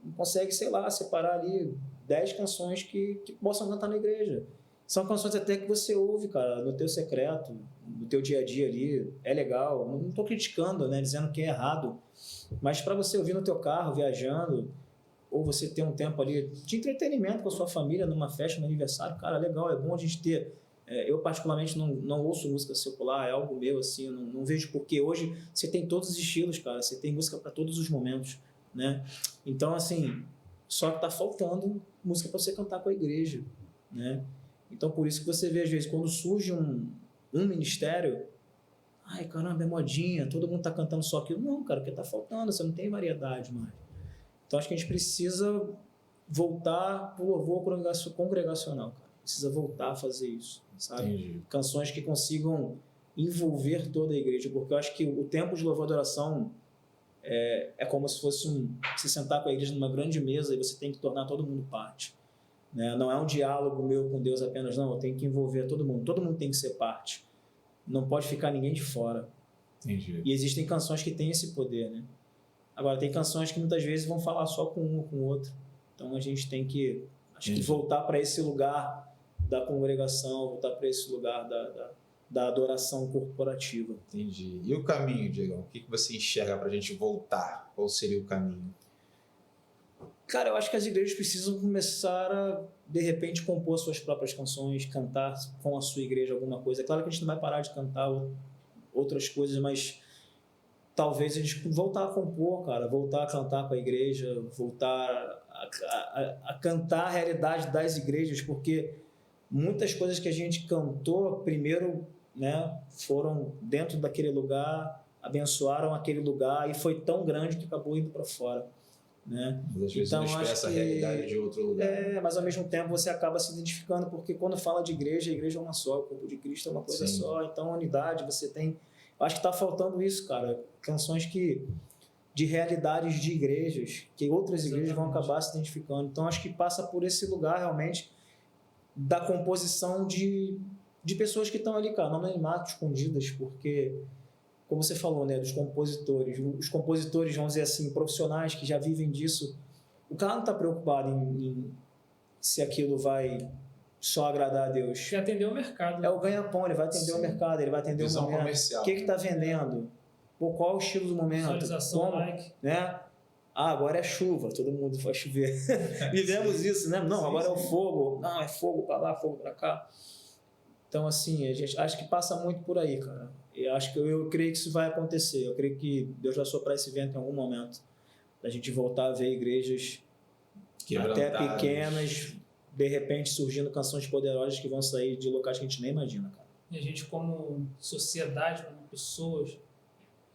não consegue, sei lá, separar ali 10 canções que possam cantar na igreja. São canções até que você ouve, cara, no teu secreto, no teu dia a dia ali, é legal. Não estou criticando, né, dizendo que é errado, mas para você ouvir no teu carro, viajando, ou você ter um tempo ali de entretenimento com a sua família, numa festa, no aniversário, cara, legal, é bom a gente ter. Eu, particularmente, não ouço música secular, é algo meu, assim, eu não vejo porque hoje você tem todos os estilos, cara, você tem música para todos os momentos, né? Então, assim, só que tá faltando música para você cantar com a igreja, né? Então, por isso que você vê, às vezes, quando surge um ministério, ai, caramba, é modinha, todo mundo tá cantando só aquilo. Não, cara, porque tá faltando, você não tem variedade mais. Então, acho que a gente precisa voltar pro louvor congregacional, cara. Precisa voltar a fazer isso, sabe? Entendi. Canções que consigam envolver toda a igreja, porque eu acho que o tempo de louvor e adoração é como se fosse se sentar com a igreja numa grande mesa e você tem que tornar todo mundo parte, né? Não é um diálogo meu com Deus apenas, não, eu tenho que envolver todo mundo tem que ser parte, não pode ficar ninguém de fora. Entendi. E existem canções que têm esse poder, né? Agora, tem canções que muitas vezes vão falar só com um ou com o outro, então a gente tem que, acho que voltar para esse lugar da congregação, voltar para esse lugar da adoração corporativa. Entendi. E o caminho, Diego? O que você enxerga para a gente voltar? Qual seria o caminho? Cara, eu acho que as igrejas precisam começar a, de repente, compor suas próprias canções, cantar com a sua igreja alguma coisa. É claro que a gente não vai parar de cantar outras coisas, mas talvez a gente voltar a compor, cara, voltar a cantar com a igreja, voltar a cantar a realidade das igrejas, porque muitas coisas que a gente cantou primeiro, né, foram dentro daquele lugar, abençoaram aquele lugar e foi tão grande que acabou indo para fora, né? Mas às vezes Então, não expressa a acho que- realidade de outro lugar. Mas ao mesmo tempo você acaba se identificando, porque quando fala de igreja, a igreja é uma só, o corpo de Cristo é uma coisa Sim. só, então a unidade você tem. Eu acho que está faltando isso, cara. Canções de realidades de igrejas, que outras igrejas vão Exatamente. acabar se identificando. Então acho que passa por esse lugar realmente da composição de pessoas que estão ali, cara, no anonimato, escondidas, porque, como você falou, né, dos compositores, os compositores, vamos dizer assim, profissionais que já vivem disso, o cara não está preocupado em se aquilo vai só agradar a Deus. Que atendeu o mercado. É o ganha-pão, ele vai atender Sim. o mercado, ele vai atender Visão o momento. comercial. O que está vendendo? Pô, qual é o estilo do momento? Visualização, Como, like. né? Agora é chuva, todo mundo vai chover. Vivemos isso, né? Não, Sim, agora é o sim. fogo. Não, é fogo para lá, fogo para cá. Então, assim, a gente acho que passa muito por aí, cara. E acho que eu creio que isso vai acontecer. Eu creio que Deus vai soprar esse vento em algum momento. Da gente voltar a ver igrejas até Quebrantadas. pequenas, de repente surgindo canções poderosas que vão sair de locais que a gente nem imagina, cara. E a gente, como sociedade, como pessoas,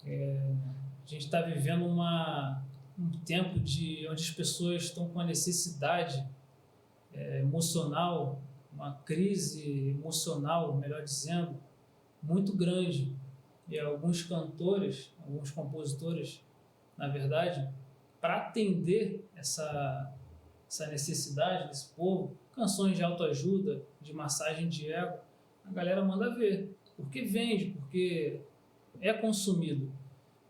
a gente está vivendo um tempo onde as pessoas estão com uma necessidade emocional, uma crise emocional, melhor dizendo, muito grande. E alguns cantores, alguns compositores, na verdade, para atender essa necessidade desse povo, canções de autoajuda, de massagem de ego, a galera manda ver. Porque vende, porque é consumido.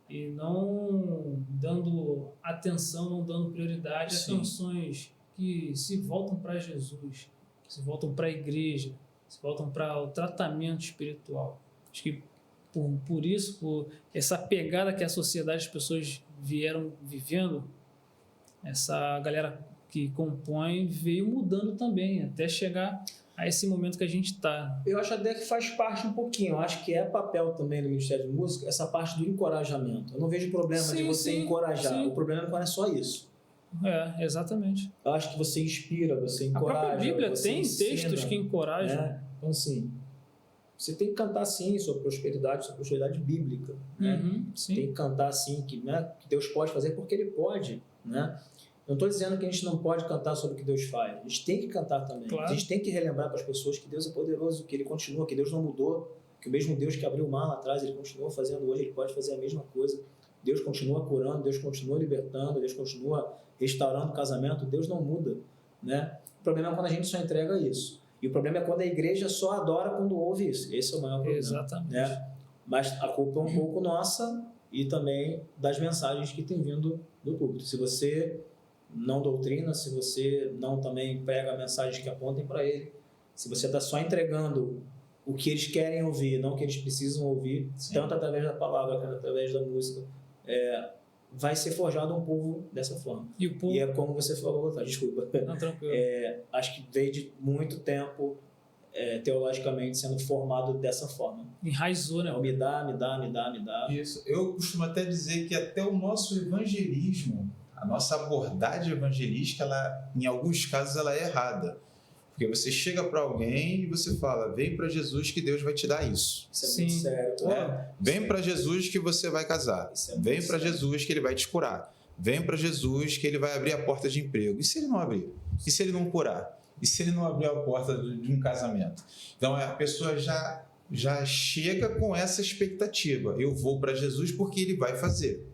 E não dando atenção, não dando prioridade a canções que se voltam para Jesus, que se voltam para a igreja, se voltam para o tratamento espiritual. Acho que por isso, por essa pegada que a sociedade, as pessoas vieram vivendo, essa galera que compõe veio mudando também, até chegar a esse momento que a gente está. Eu acho até que faz parte um pouquinho. Eu acho que é papel também do Ministério de Música essa parte do encorajamento. Eu não vejo problema de você encorajar. Sim. O problema não é só isso. É, exatamente. Eu acho que você inspira, você encoraja. A própria Bíblia você tem ensina, textos que encorajam. né? Então, assim, você tem que cantar sim sobre prosperidade bíblica. Né? Sim. Tem que cantar sim que Deus pode fazer porque Ele pode. Né? Não estou dizendo que a gente não pode cantar sobre o que Deus faz. A gente tem que cantar também. Claro. A gente tem que relembrar para as pessoas que Deus é poderoso, que Ele continua, que Deus não mudou, que o mesmo Deus que abriu o mar lá atrás, Ele continua fazendo hoje, Ele pode fazer a mesma coisa. Deus continua curando, Deus continua libertando, Deus continua restaurando o casamento, Deus não muda. Né? O problema é quando a gente só entrega isso. E o problema é quando a igreja só adora quando ouve isso. Esse é o maior problema. Exatamente. Né? Mas a culpa é um pouco nossa e também das mensagens que tem vindo do púlpito. Se você não doutrina, se você não também prega mensagens que apontem para ele, se você está só entregando o que eles querem ouvir, não o que eles precisam ouvir, tanto através da palavra quanto através da música, vai ser forjado um povo dessa forma. E o povo... E é como você falou, desculpa, Não, tranquilo. acho que veio de muito tempo teologicamente sendo formado dessa forma. Enraizou, né? Me dá. Isso. Eu costumo até dizer que até o nosso evangelismo, a nossa abordagem evangelística, ela, em alguns casos, ela é errada. Porque você chega para alguém e você fala, vem para Jesus que Deus vai te dar isso. Isso é muito sério. Vem para Jesus que você vai casar. Vem para Jesus que Ele vai te curar. Vem para Jesus que Ele vai abrir a porta de emprego. E se Ele não abrir? E se Ele não curar? E se Ele não abrir a porta de um casamento? Então, a pessoa já chega com essa expectativa. Eu vou para Jesus porque Ele vai fazer.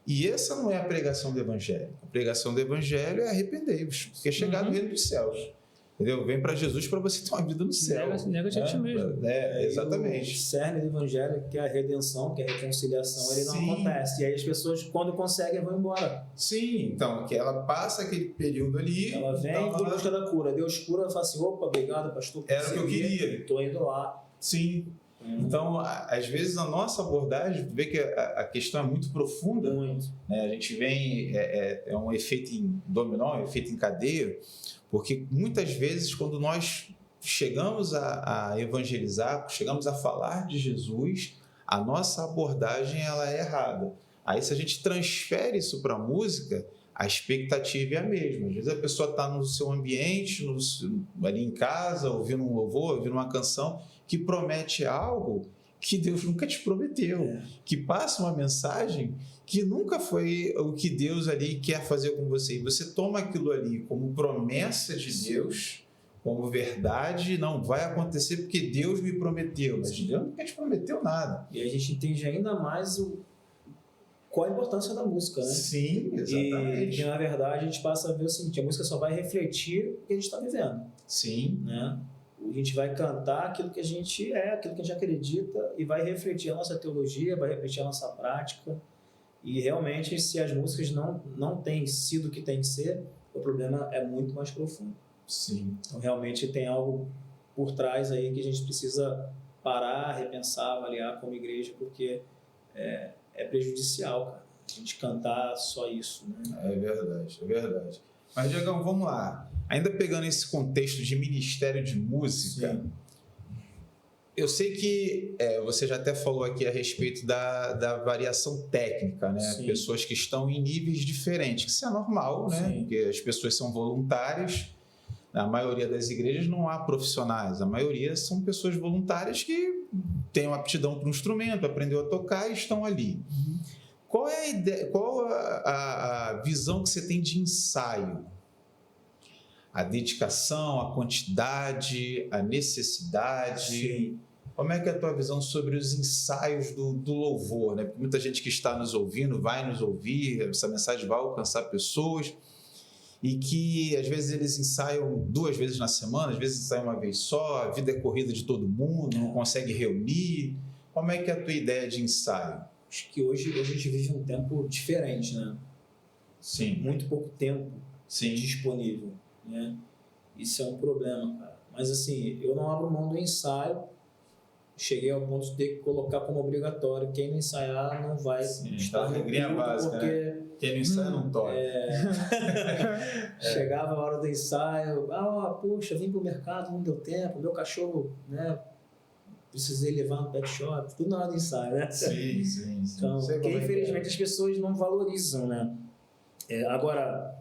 E essa não é a pregação do Evangelho. A pregação do Evangelho é arrependei-vos, porque é chegar no reino dos céus. Entendeu? Vem para Jesus para você ter uma vida no céu. Nega-te a ti mesmo. Exatamente. O cerne do Evangelho, que é a redenção, que é a reconciliação, ele não acontece. E aí as pessoas, quando conseguem, vão embora. Sim, então, que ela passa aquele período ali. Ela vem em busca da cura. Deus cura, ela fala assim, opa, obrigado, pastor. Era o que eu queria. Estou indo lá. Sim. Então, às vezes, a nossa abordagem, vê que a questão é muito profunda. Muito. Né? A gente vem, é um efeito em dominó, um efeito em cadeia, porque muitas vezes, quando nós chegamos a evangelizar, chegamos a falar de Jesus, a nossa abordagem ela é errada. Aí, se a gente transfere isso para a música, a expectativa é a mesma. Às vezes, a pessoa está no seu ambiente, ali em casa, ouvindo um louvor, ouvindo uma canção, que promete algo que Deus nunca te prometeu, que passa uma mensagem que nunca foi o que Deus ali quer fazer com você. E você toma aquilo ali como promessa de Deus, como verdade, não vai acontecer porque Deus me prometeu, mas Deus nunca te prometeu nada. E a gente entende ainda mais qual a importância da música, né? Sim, exatamente. E na verdade, a gente passa a ver o seguinte, a música só vai refletir o que a gente está vivendo. Sim. Né? A gente vai cantar aquilo que a gente é, aquilo que a gente acredita e vai refletir a nossa teologia, vai refletir a nossa prática. E realmente, se as músicas não têm sido o que tem que ser, o problema é muito mais profundo. Sim. Então, realmente tem algo por trás aí que a gente precisa parar, repensar, avaliar como igreja, porque é prejudicial, cara, a gente cantar só isso. Né? É verdade. Mas, Diegão, vamos lá. Ainda pegando esse contexto de ministério de música, sim, eu sei que você já até falou aqui a respeito da variação técnica, né? Sim. Pessoas que estão em níveis diferentes, que isso é normal, né? Sim. Porque as pessoas são voluntárias. Na maioria das igrejas não há profissionais, a maioria são pessoas voluntárias que têm uma aptidão para um instrumento, aprendeu a tocar e estão ali. Uhum. Qual é a ideia, qual a visão que você tem de ensaio? A dedicação, a quantidade, a necessidade? Sim. Como é que é a tua visão sobre os ensaios do louvor, né? Porque muita gente que está nos ouvindo vai nos ouvir, essa mensagem vai alcançar pessoas e que às vezes eles ensaiam 2 vezes na semana, às vezes ensaiam uma vez só, a vida é corrida de todo mundo, não consegue reunir. Como é que é a tua ideia de ensaio? Acho que hoje a gente vive um tempo diferente, né? Sim. Muito pouco tempo Sim. disponível, né? Isso é um problema, cara. Mas assim, eu não abro mão do ensaio. Cheguei ao ponto de ter que colocar como obrigatório. Quem não ensaiar não vai estar no regrinha culto, básica, porque né? Quem não ensaia não toca. chegava a hora do ensaio, puxa, vim pro mercado, não deu tempo, meu cachorro, né? Precisei levar no pet shop, tudo na hora do ensaio, né? Sim. Então, porque infelizmente as pessoas não valorizam, né? Agora,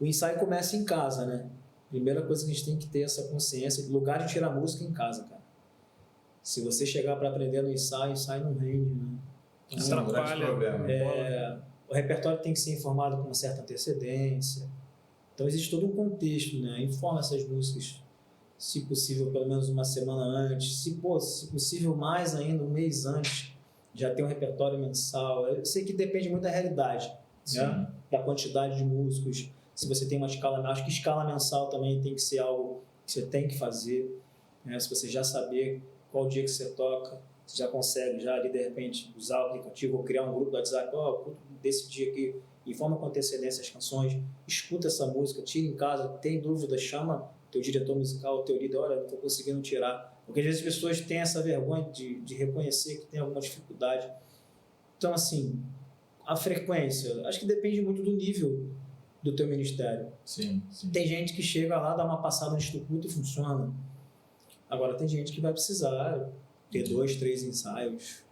o ensaio começa em casa, né? Primeira coisa que a gente tem que ter essa consciência, lugar de tirar música em casa, cara. Se você chegar para aprender no ensaio, o ensaio não rende, né? Isso é um grande problema. O repertório tem que ser informado com uma certa antecedência. Então existe todo um contexto, né? Informa essas músicas, se possível, pelo menos uma semana antes. Se possível, mais ainda, um mês antes, já ter um repertório mensal. Eu sei que depende muito da realidade, né? Da quantidade de músicos. Se você tem uma escala, acho que escala mensal também tem que ser algo que você tem que fazer, né? Se você já saber qual dia que você toca, você já consegue já ali de repente usar o aplicativo ou criar um grupo do WhatsApp, desse dia aqui, informa com antecedência as canções, escuta essa música, tira em casa, tem dúvida, chama teu diretor musical, teu líder, olha, não estou conseguindo tirar, porque às vezes as pessoas têm essa vergonha de reconhecer que tem alguma dificuldade. Então assim, a frequência, acho que depende muito do nível do teu ministério. Sim. Tem gente que chega lá, dá uma passada no culto e funciona. Agora tem gente que vai precisar ter 2, 3 ensaios.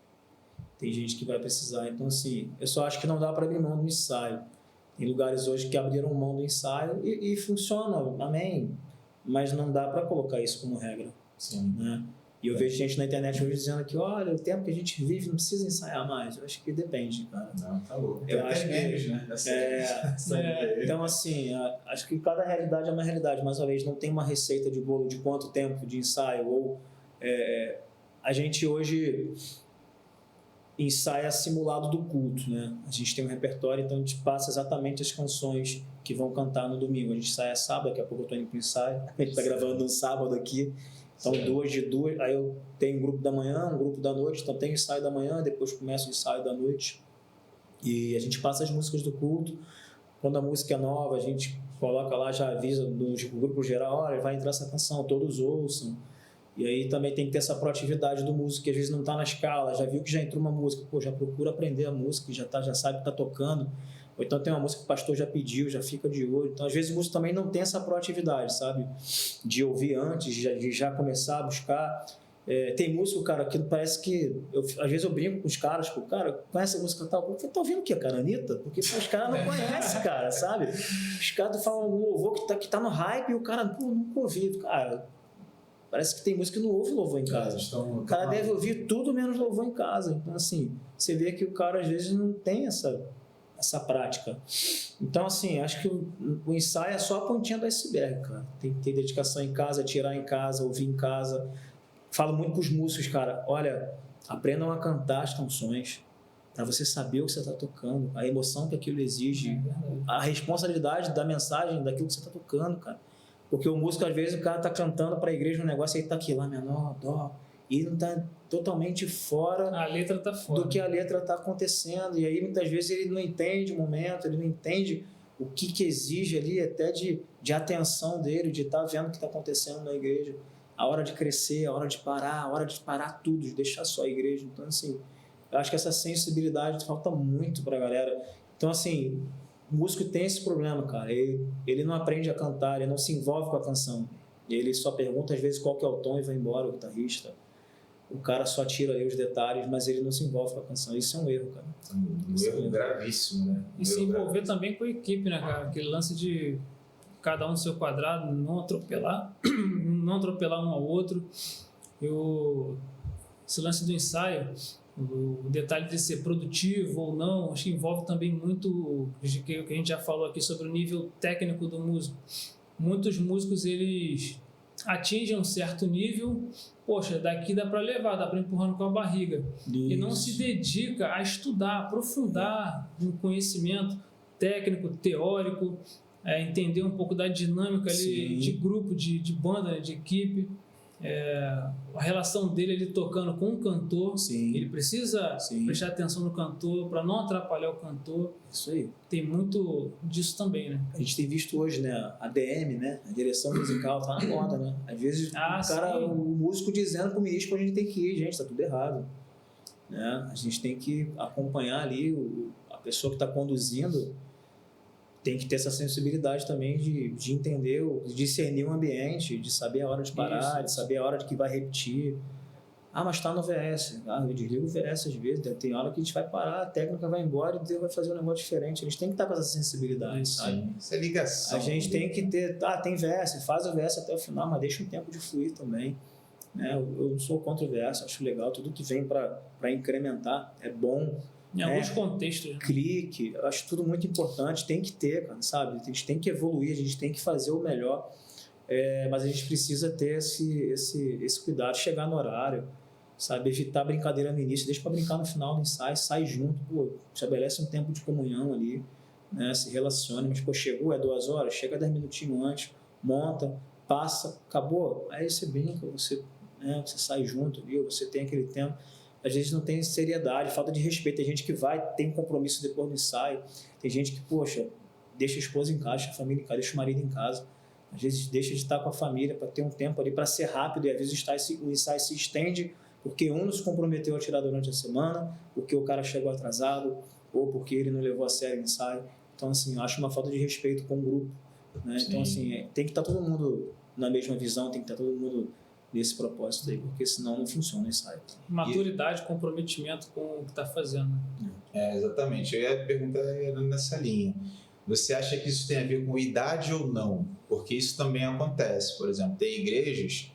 Tem gente que vai precisar. Então, assim, eu só acho que não dá para abrir mão do ensaio. Tem lugares hoje que abriram mão do ensaio e funciona, amém. Mas não dá para colocar isso como regra. Sim. Né? E eu vejo gente na internet hoje dizendo que, olha, o tempo que a gente vive não precisa ensaiar mais. Eu acho que depende, cara. Não, tá louco. Eu acho que memes, né? então, assim, acho que cada realidade é uma realidade. Mais uma vez, não tem uma receita de bolo de quanto tempo de ensaio. Ou a gente hoje ensaia simulado do culto, né? A gente tem um repertório, então a gente passa exatamente as canções que vão cantar no domingo. A gente ensaia sábado, daqui a pouco eu estou indo para o ensaio. A gente está gravando no sábado aqui. Então, 2 de 2, aí eu tenho um grupo da manhã, um grupo da noite, então tem ensaio da manhã, depois começa o ensaio da noite. E a gente passa as músicas do culto. Quando a música é nova, a gente coloca lá, já avisa no grupo geral, olha, vai entrar essa canção, todos ouçam. E aí também tem que ter essa proatividade do músico, que às vezes não está na escala, já viu que já entrou uma música, já procura aprender a música, já sabe que está tocando. Ou então tem uma música que o pastor já pediu, já fica de olho. Então, às vezes, o músico também não tem essa proatividade, sabe? De ouvir antes, de já começar a buscar. Tem músico, cara, que parece que... às vezes eu brinco com os caras, cara, conhece a música tal? Eu tá ouvindo o quê, cara? Anitta? Porque os caras não conhecem, cara, sabe? Os caras falam um louvor que tá no hype e o cara, nunca ouvi. Cara, parece que tem música que não ouve louvor em casa. O cara deve ouvir tudo menos louvor em casa. Então, assim, você vê que o cara, às vezes, não tem essa prática. Então, assim, acho que o ensaio é só a pontinha do iceberg, cara. Tem que ter dedicação em casa, tirar em casa, ouvir em casa. Falo muito com os músicos, cara, olha, aprendam a cantar as canções para você saber o que você está tocando, a emoção que aquilo exige, a responsabilidade da mensagem daquilo que você está tocando, cara. Porque o músico, às vezes, o cara está cantando para a igreja um negócio e ele está aqui, lá menor, dó, e não está totalmente fora, a letra tá fora do que a letra está acontecendo. E aí, muitas vezes, ele não entende o momento, ele não entende o que exige ali até de atenção dele, de estar vendo o que está acontecendo na igreja. A hora de crescer, a hora de parar tudo, de deixar só a igreja. Então, assim, eu acho que essa sensibilidade falta muito para a galera. Então, assim, o músico tem esse problema, cara. Ele não aprende a cantar, ele não se envolve com a canção. Ele só pergunta, às vezes, qual que é o tom e vai embora, o guitarrista. O cara só tira aí os detalhes, mas ele não se envolve com a canção. Isso é um erro, cara. Um erro gravíssimo, né? E se envolver também com a equipe, né, cara? Aquele lance de cada um no seu quadrado, não atropelar um ao outro. Esse lance do ensaio, o detalhe de ser produtivo ou não, acho que envolve também muito o que a gente já falou aqui sobre o nível técnico do músico. Muitos músicos, eles atinge um certo nível, poxa, daqui dá para levar, dá para empurrando com a barriga. E não se dedica a estudar, aprofundar um conhecimento técnico, teórico, entender um pouco da dinâmica ali Sim. de grupo, de banda, né, de equipe, a relação dele ali tocando com o cantor. Sim. Ele precisa Sim. prestar atenção no cantor para não atrapalhar o cantor. Isso aí. Tem muito disso também, né? A gente tem visto hoje, né, a DM, né, a direção musical tá na moda, né? Às vezes sim. o músico dizendo pro ministro que a gente tem que ir, gente, tá tudo errado, né? A gente tem que acompanhar ali a pessoa que está conduzindo, tem que ter essa sensibilidade também de entender, de discernir o ambiente, de saber a hora de parar, de saber a hora de que vai repetir. Ah, mas tá no VS. Ah, eu desligo o VS às vezes. Tem hora que a gente vai parar, a técnica vai embora e Deus vai fazer um negócio diferente. A gente tem que estar com essa sensibilidade, sabe? Isso é ligação. A gente tem que ter... Ah, tem VS, faz o VS até o final, mas deixa um tempo de fluir também. Né? Eu não sou contra o VS, acho legal. Tudo que vem para incrementar é bom. Em alguns contextos. Né? Clique, eu acho tudo muito importante. Tem que ter, cara, sabe? A gente tem que evoluir, a gente tem que fazer o melhor. Mas a gente precisa ter esse cuidado, chegar no horário, sabe? Evitar brincadeira no início, deixa para brincar no final do ensaio, sai junto, pô, estabelece um tempo de comunhão ali, né? Se relacione, mas pô, chegou, 2 horas, chega 10 minutinhos antes, monta, passa, acabou, aí você brinca, você sai junto, viu? Você tem aquele tempo. Às vezes não tem seriedade, falta de respeito. Tem gente que tem um compromisso depois do ensaio, tem gente que, poxa, deixa a esposa em casa, deixa a família em casa, deixa o marido em casa. Às vezes deixa de estar com a família para ter um tempo ali para ser rápido, e às vezes o ensaio se estende porque um não se comprometeu a tirar durante a semana, porque o cara chegou atrasado ou porque ele não levou a sério o ensaio. Então, assim, eu acho uma falta de respeito com o grupo, né? Então, assim, tem que estar todo mundo na mesma visão, tem que estar todo mundo nesse propósito aí, porque senão não funciona o ensaio. Maturidade, comprometimento com o que está fazendo. Exatamente. Eu ia perguntar nessa linha. Você acha que isso tem a ver com idade ou não? Porque isso também acontece. Por exemplo, tem igrejas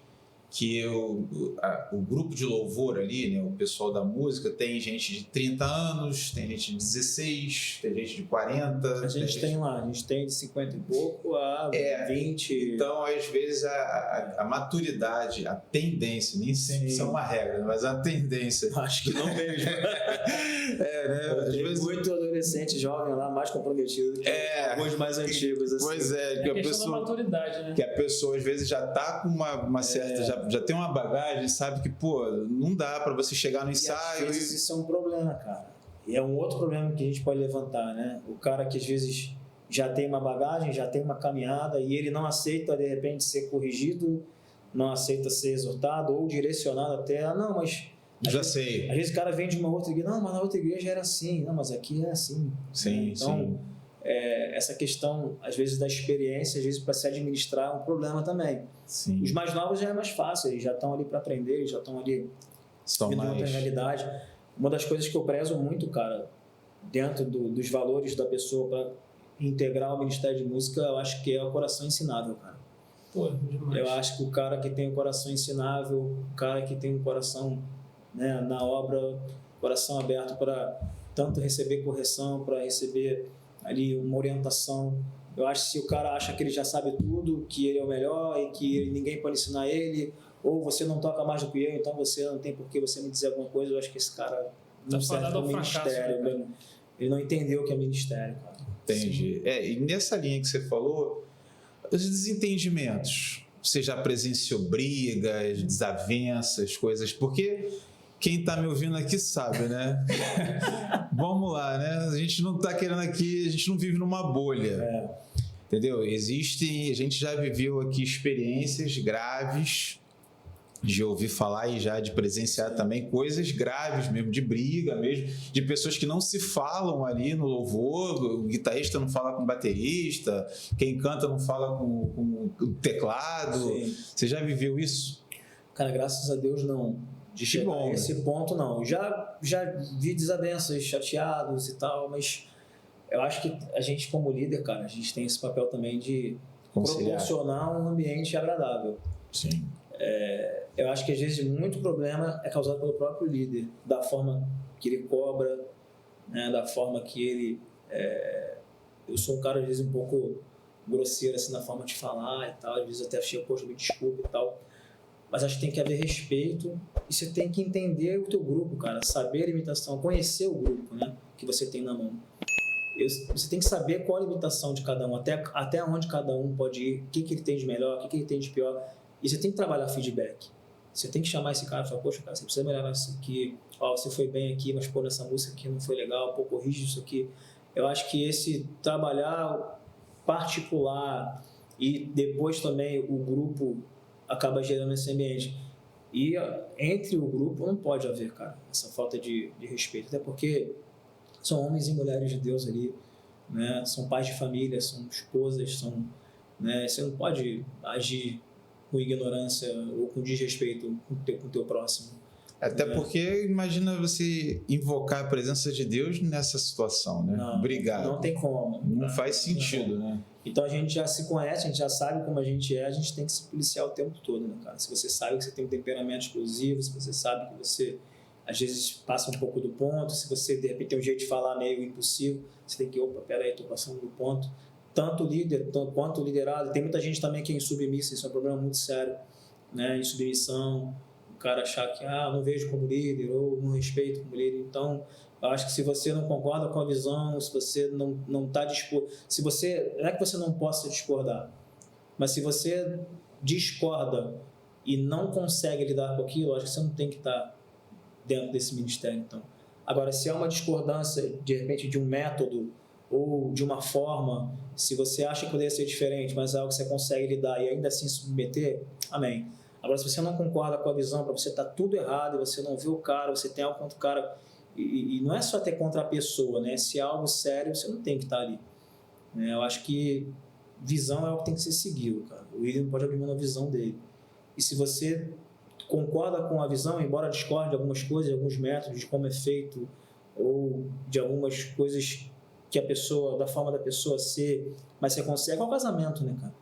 que o grupo de louvor ali, né, o pessoal da música, tem gente de 30 anos, tem gente de 16, tem gente de 40. A gente tem de 50 e pouco a 20. Então, às vezes, a maturidade, a tendência, nem sempre isso é uma regra, mas a tendência. Acho que não mesmo. Né? Às Tem vezes... muito adolescente jovem lá, mais comprometido que alguns mais antigos. Assim. Pois é, que a pessoa, da maturidade, né? Que a pessoa, às vezes, já está com uma certa... Já tem uma bagagem, sabe que, pô, não dá para você chegar no ensaio. Às vezes isso é um problema, cara. E é um outro problema que a gente pode levantar, né? O cara que às vezes já tem uma bagagem, já tem uma caminhada e ele não aceita, de repente, ser corrigido, não aceita ser exortado ou direcionado até, não, mas... sei. Às vezes o cara vem de uma outra igreja, não, mas na outra igreja era assim, não, mas aqui é assim. Sim, então, sim. Essa questão, às vezes, da experiência, às vezes, para se administrar é um problema também. Sim. Os mais novos já é mais fácil, eles já estão ali para aprender, eles já estão ali vivendo outra realidade. Uma das coisas que eu prezo muito, cara, dentro dos valores da pessoa para integrar o Ministério de Música, eu acho que é o coração ensinável, cara. Pô, demais. Eu acho que o cara que tem o coração ensinável, o cara que tem o coração, né, na obra, coração aberto para tanto receber correção, para receber ali uma orientação. Eu acho que se o cara acha que ele já sabe tudo, que ele é o melhor e que ninguém pode ensinar ele, ou você não toca mais do que eu, então você não tem por que você me dizer alguma coisa, eu acho que esse cara não serve para o ministério. Né? Ele não entendeu o que é ministério, cara. Entendi. E nessa linha que você falou, os desentendimentos, você já presenciou brigas, desavenças, coisas, porque quem está me ouvindo aqui sabe, né? Vamos lá, né? A gente não está querendo aqui, a gente não vive numa bolha, entendeu? A gente já viveu aqui experiências graves, de ouvir falar e já de presenciar também coisas graves mesmo, de briga mesmo, de pessoas que não se falam ali no louvor, o guitarrista não fala com o baterista, quem canta não fala com o teclado. Sim. Você já viveu isso? Cara, graças a Deus não. De chegar a esse ponto, não. Já vi desavenças, chateados e tal, mas eu acho que a gente, como líder, cara, a gente tem esse papel também de proporcionar um ambiente agradável. Sim. Eu acho que às vezes muito problema é causado pelo próprio líder, da forma que ele cobra, né, da forma que ele... eu sou um cara, às vezes, um pouco grosseiro assim na forma de falar e tal, às vezes até achei, poxa, me desculpa e tal. Mas acho que tem que haver respeito e você tem que entender o teu grupo, cara, saber a limitação, conhecer o grupo, né, que você tem na mão. Você tem que saber qual a limitação de cada um, até onde cada um pode ir, o que ele tem de melhor, o que ele tem de pior. E você tem que trabalhar feedback. Você tem que chamar esse cara e falar, poxa, cara, você precisa melhorar isso aqui. Ó, você foi bem aqui, mas pô, nessa música aqui não foi legal, pô, corrige isso aqui. Eu acho que esse trabalhar particular e depois também o grupo acaba gerando esse ambiente. E entre o grupo não pode haver, cara, essa falta de respeito. Até porque são homens e mulheres de Deus ali, né? São pais de família, são esposas, são, né? Você não pode agir com ignorância ou com desrespeito com o teu próximo. Até porque imagina você invocar a presença de Deus nessa situação, né? Não, Obrigado. Não tem como. Não faz sentido, né? Então a gente já se conhece, a gente já sabe como a gente tem que se policiar o tempo todo, né, cara? Se você sabe que você tem um temperamento explosivo, se você sabe que você às vezes passa um pouco do ponto, se você de repente tem um jeito de falar meio impulsivo, você tem que, opa, peraí, tô passando do ponto. Tanto o líder quanto o liderado, tem muita gente também que é insubmissa, isso é um problema muito sério, né? Insubmissão, o cara achar que, não vejo como líder, ou não respeito como líder. Então, eu acho que se você não concorda com a visão, se você não está disposto, não é que você não possa discordar, mas se você discorda e não consegue lidar com aquilo, eu acho que você não tem que estar dentro desse ministério. Então, agora, se é uma discordância, de repente, de um método ou de uma forma, se você acha que poderia ser diferente, mas é algo que você consegue lidar e ainda assim submeter, amém. Agora, se você não concorda com a visão, para você está tudo errado, e você não vê o cara, você tem algo contra o cara, e não é só ter contra a pessoa, né? Se é algo sério, você não tem que estar ali. Eu acho que visão é algo que tem que ser seguido, cara. O líder não pode abrir mão da visão dele. E se você concorda com a visão, embora discorde de algumas coisas, de alguns métodos, de como é feito, ou de algumas coisas que a pessoa, da forma da pessoa ser, mas você consegue, é o casamento, né, cara?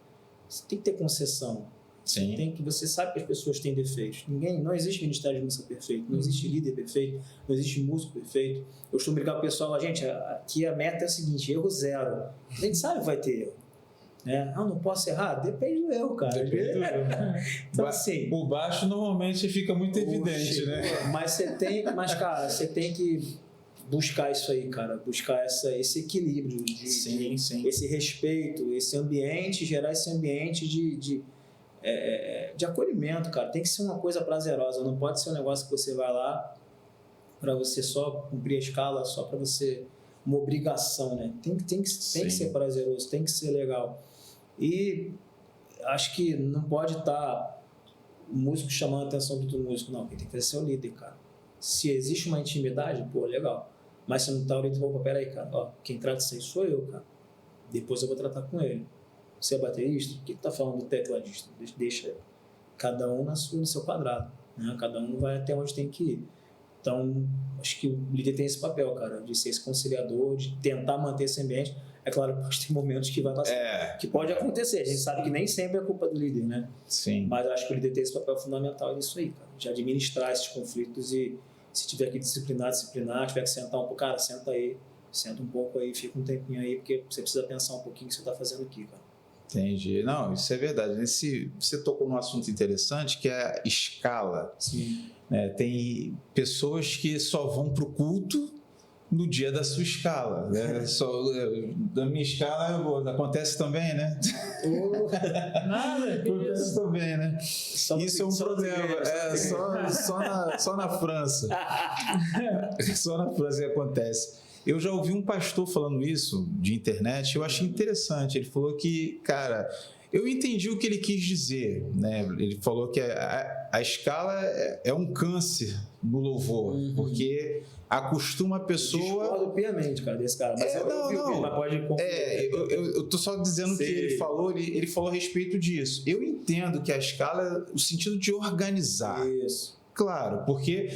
Você tem que ter concessão. Sim. Você sabe que as pessoas têm defeitos. Não existe ministério de música perfeito, não existe líder perfeito, não existe músico perfeito. Eu costumo brincar com o pessoal, gente, aqui a meta é a seguinte, erro zero. A gente sabe que vai ter erro. Né? Não posso errar? Depende do erro, cara. Depende do erro. Então, assim, o baixo normalmente fica muito evidente, né? Mas cara, você tem que buscar isso aí, cara. Buscar esse equilíbrio, sim. Esse respeito, esse ambiente, gerar esse ambiente de acolhimento, cara. Tem que ser uma coisa prazerosa. Não pode ser um negócio que você vai lá para você só cumprir a escala, só para você... uma obrigação, né? Tem que ser prazeroso, tem que ser legal. E acho que não pode estar o músico chamando a atenção do outro músico, não. Quem tem que fazer é o líder, cara. Se existe uma intimidade, pô, legal. Mas se não tá o líder, opa, peraí, cara. Ó, quem trata isso aí sou eu, cara. Depois eu vou tratar com ele. Você é baterista? O que tá falando do tecladista? Deixa cada um no seu quadrado, né? Cada um vai até onde tem que ir. Então, acho que o líder tem esse papel, cara, de ser esse conciliador, de tentar manter esse ambiente. É claro que pode ter momentos que vai passar, que pode acontecer. A gente sabe que nem sempre é culpa do líder, né? Sim. Mas acho que o líder tem esse papel fundamental nisso aí, cara, de administrar esses conflitos e se tiver que disciplinar, tiver que sentar um pouco, cara, senta um pouco aí, fica um tempinho aí, porque você precisa pensar um pouquinho o que você está fazendo aqui, cara. Entendi. Não, isso é verdade. Você tocou num assunto interessante que é a escala. Sim. Tem pessoas que só vão para o culto no dia da sua escala. Né? Da minha escala acontece também, né? Nada. Acontece também, né? Isso é um problema. Só na França. Só na França que acontece. Eu já ouvi um pastor falando isso de internet, eu achei interessante. Ele falou que, cara, eu entendi o que ele quis dizer, né? Ele falou que a escala é um câncer no louvor, porque acostuma a pessoa... Discordo piamente, cara, desse cara. Mas mas pode concluir. Eu tô só dizendo que ele falou a respeito disso. Eu entendo que a escala é o sentido de organizar. Isso. Claro, porque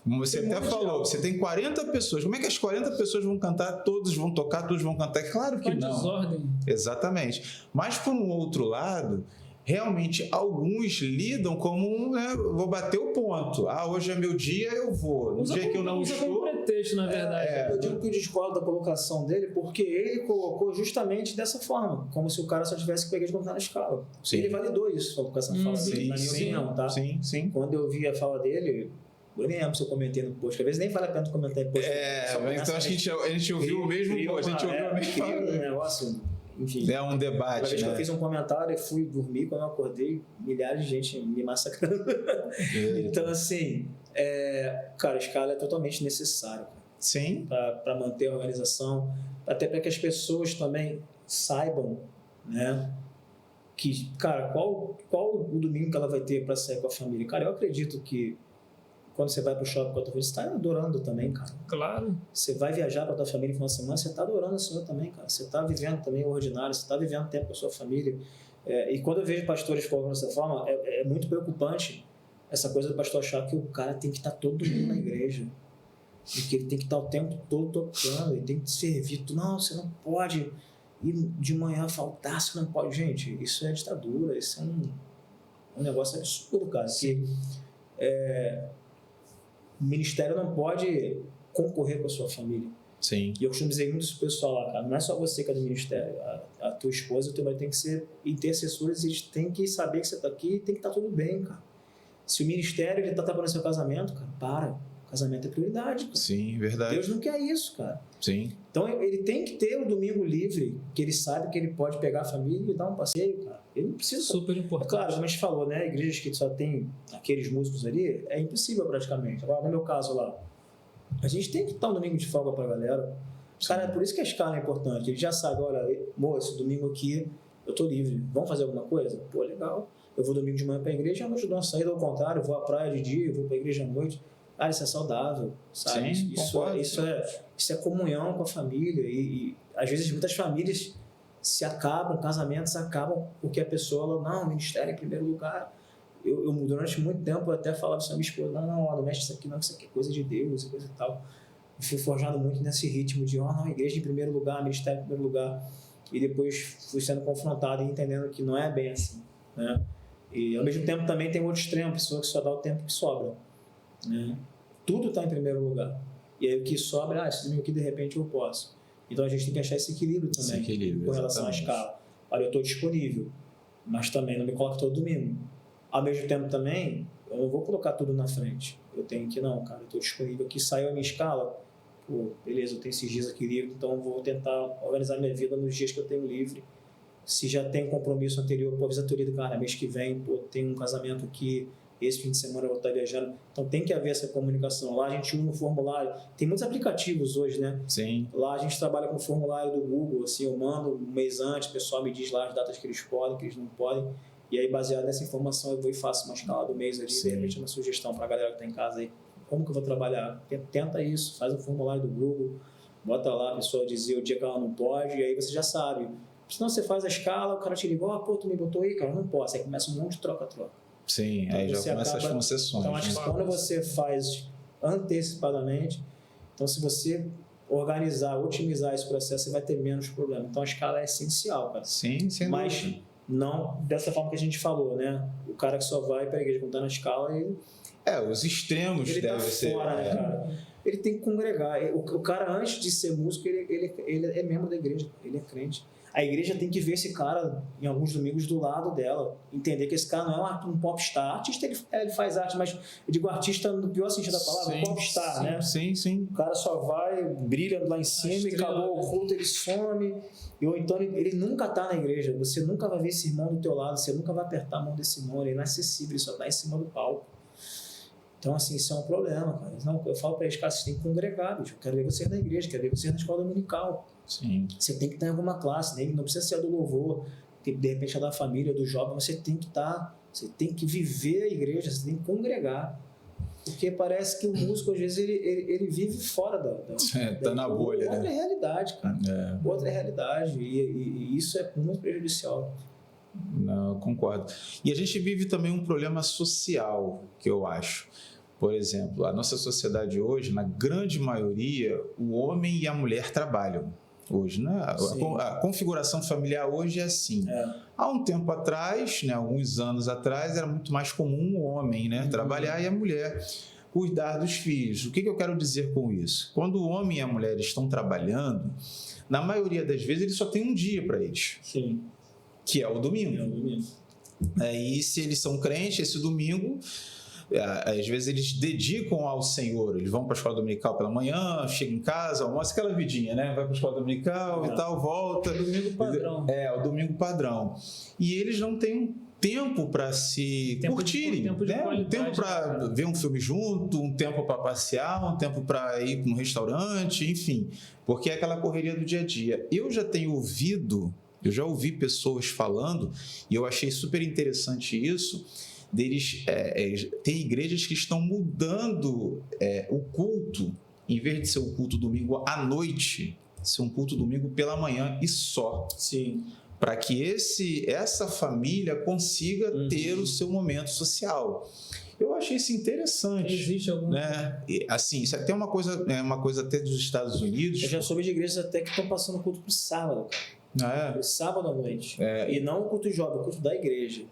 você até falou, você tem 40 pessoas. Como é que as 40 pessoas vão cantar, todos vão tocar, todos vão cantar? Claro que não. Desordem. Exatamente. Mas, por um outro lado, realmente alguns lidam como né, vou bater o ponto. Hoje é meu dia, eu vou. No dia que eu não usa como estou... pretexto, na verdade. Eu digo que eu discordo da colocação dele porque ele colocou justamente dessa forma, como se o cara só tivesse que pegar de contar na escala. Sim. Ele validou isso com essa fala dele, na minha opinião, tá? Sim. Quando eu vi a fala dele, eu nem lembro se eu comentei no post, que às vezes nem vale a pena comentar em post. Então a gente ouviu o mesmo post, a gente ouviu a mesma um negócio, enfim. É um debate, Uma vez que né? eu fiz um comentário e fui dormir, quando eu acordei, milhares de gente me massacrando. Então, assim, cara, a escala é totalmente necessária. Sim. Para manter a organização, até para que as pessoas também saibam, né, que, cara, qual o domingo que ela vai ter para sair com a família. Cara, eu acredito que quando você vai para o shopping com a tua família, você está adorando também, cara. Claro. Você vai viajar com a tua família no final de semana, você está adorando o Senhor também, cara. Você está vivendo também o ordinário, você está vivendo tempo com a sua família. E quando eu vejo pastores falando dessa forma, é muito preocupante essa coisa do pastor achar que o cara tem que estar todo mundo na igreja. E que ele tem que estar o tempo todo tocando, ele tem que servir. Não, você não pode ir de manhã faltar, você não pode. Gente, isso é ditadura, isso é um negócio absurdo, cara. Que, o ministério não pode concorrer com a sua família. Sim. E eu costumo dizer muito isso pro pessoal lá, cara. Não é só você que é do ministério. A tua esposa e o teu marido tem que ser intercessores, eles têm que saber que você está aqui e tem que estar tudo bem, cara. Se o ministério está trabalhando no seu casamento, cara, para. Casamento é prioridade, cara. Sim, verdade. Deus não quer isso, cara. Sim. Então ele tem que ter o domingo livre, que ele sabe que ele pode pegar a família e dar um passeio, cara. Ele não precisa. Super importante. Claro, como a gente falou, né? Igrejas que só tem aqueles músicos ali, é impossível praticamente. Agora, no meu caso lá, a gente tem que dar um domingo de folga pra galera. Cara, é por isso que a escala é importante. Ele já sabe, olha, moço, domingo aqui eu tô livre. Vamos fazer alguma coisa? Pô, legal. Eu vou domingo de manhã pra igreja, à noite eu dou uma saída, ao contrário, eu vou à praia de dia, eu vou pra igreja à noite. Cara, isso é saudável, sabe? Sim, Isso é comunhão com a família e às vezes muitas famílias se acabam, casamentos acabam porque a pessoa, não, o ministério em primeiro lugar. Eu durante muito tempo eu até falava isso à minha esposa, não mexe isso aqui não, isso aqui é coisa de Deus, coisa e tal. Eu fui forjado muito nesse ritmo de, não, igreja em primeiro lugar, ministério em primeiro lugar. E depois fui sendo confrontado e entendendo que não é bem assim, né? E ao mesmo tempo também tem outro extremo, pessoa que só dá o tempo que sobra. Né? Tudo está em primeiro lugar. E aí o que sobra, esse domingo aqui de repente eu posso. Então a gente tem que achar esse equilíbrio também com relação à escala. Olha, eu estou disponível, mas também não me coloco todo domingo. Ao mesmo tempo também, eu não vou colocar tudo na frente. Eu tenho que, não, cara, eu estou disponível aqui, saiu a minha escala, pô, beleza, eu tenho esses dias aqui livre, então eu vou tentar organizar minha vida nos dias que eu tenho livre. Se já tem um compromisso anterior, pô, avisa a autoria do cara, mês que vem, pô, tem um casamento aqui, esse fim de semana eu vou estar viajando. Então tem que haver essa comunicação. Lá a gente usa um formulário. Tem muitos aplicativos hoje, né? Sim. Lá a gente trabalha com o formulário do Google. Assim, eu mando um mês antes, o pessoal me diz lá as datas que eles podem, que eles não podem. E aí, baseado nessa informação, eu vou e faço uma escala do mês ali. De repente, uma sugestão para a galera que está em casa aí. Como que eu vou trabalhar? Tenta isso. Faz um formulário do Google. Bota lá a pessoa dizer o dia que ela não pode. E aí você já sabe. Senão você faz a escala, o cara te liga, pô, tu me botou aí, cara, não posso. Aí começa um monte de troca-troca. Sim, então, aí já começa as concessões. Então, acho que quando você faz antecipadamente, então se você organizar, otimizar esse processo, você vai ter menos problema. Então, a escala é essencial, cara. Sim, sem Mas dúvida. não dessa forma que a gente falou, né? O cara que só vai para a igreja contando a escala, os extremos ele devem tá ser. fora, né, cara? Ele tem que congregar. O cara, antes de ser músico, ele é membro da igreja, ele é crente. A igreja tem que ver esse cara, em alguns domingos, do lado dela. Entender que esse cara não é um popstar. Artista, ele faz arte, mas eu digo artista no pior sentido da palavra, popstar, né? Sim. O cara só vai, brilha lá em cima e acabou o culto, ele some. Ou então ele nunca está na igreja. Você nunca vai ver esse irmão do teu lado, você nunca vai apertar a mão desse irmão, ele é inacessível, ele só está em cima do palco. Então, assim, isso é um problema, cara. Não, eu falo para eles, cara, vocês têm que congregar, bicho. Eu quero ver vocês na igreja, quero ver vocês na escola dominical. Sim. Você tem que estar em alguma classe, né? Não precisa ser a do louvor, de repente a da família, do jovem, você tem que estar, você tem que viver a igreja, você tem que congregar. Porque parece que o músico, às vezes, ele vive fora tá na bolha, outra né? realidade, cara. Outra realidade. E isso é muito prejudicial. Não, eu concordo. E a gente vive também um problema social, que eu acho. Por exemplo, a nossa sociedade hoje, na grande maioria, o homem e a mulher trabalham. hoje, né? A configuração familiar hoje é assim. Há um tempo atrás, né, alguns anos atrás, era muito mais comum o homem, né, trabalhar e a mulher cuidar dos filhos. O que eu quero dizer com isso? Quando o homem e a mulher estão trabalhando, na maioria das vezes, ele só tem um dia para eles, que é o domingo. E se eles são crentes, esse domingo, às vezes eles dedicam ao Senhor. Eles vão para a escola dominical pela manhã, chegam em casa, almoçam, aquela vidinha, né? Vai para a escola dominical e tal, volta. Domingo padrão. O domingo padrão. E eles não têm um tempo para se curtirem, um tempo para ver um filme junto, um tempo para passear, um tempo para ir para um restaurante, enfim, porque é aquela correria do dia a dia. Eu já ouvi pessoas falando, e eu achei super interessante isso, deles tem igrejas que estão mudando o culto, em vez de ser um culto domingo à noite, ser um culto domingo pela manhã e só. Sim. Para que essa família consiga ter o seu momento social. Eu achei isso interessante. Existe algum... né? Assim, isso até é uma coisa até dos Estados Unidos. Eu já soube de igrejas até que estão passando culto pro sábado, cara. Sábado à noite. E não o culto jovem, o culto da igreja.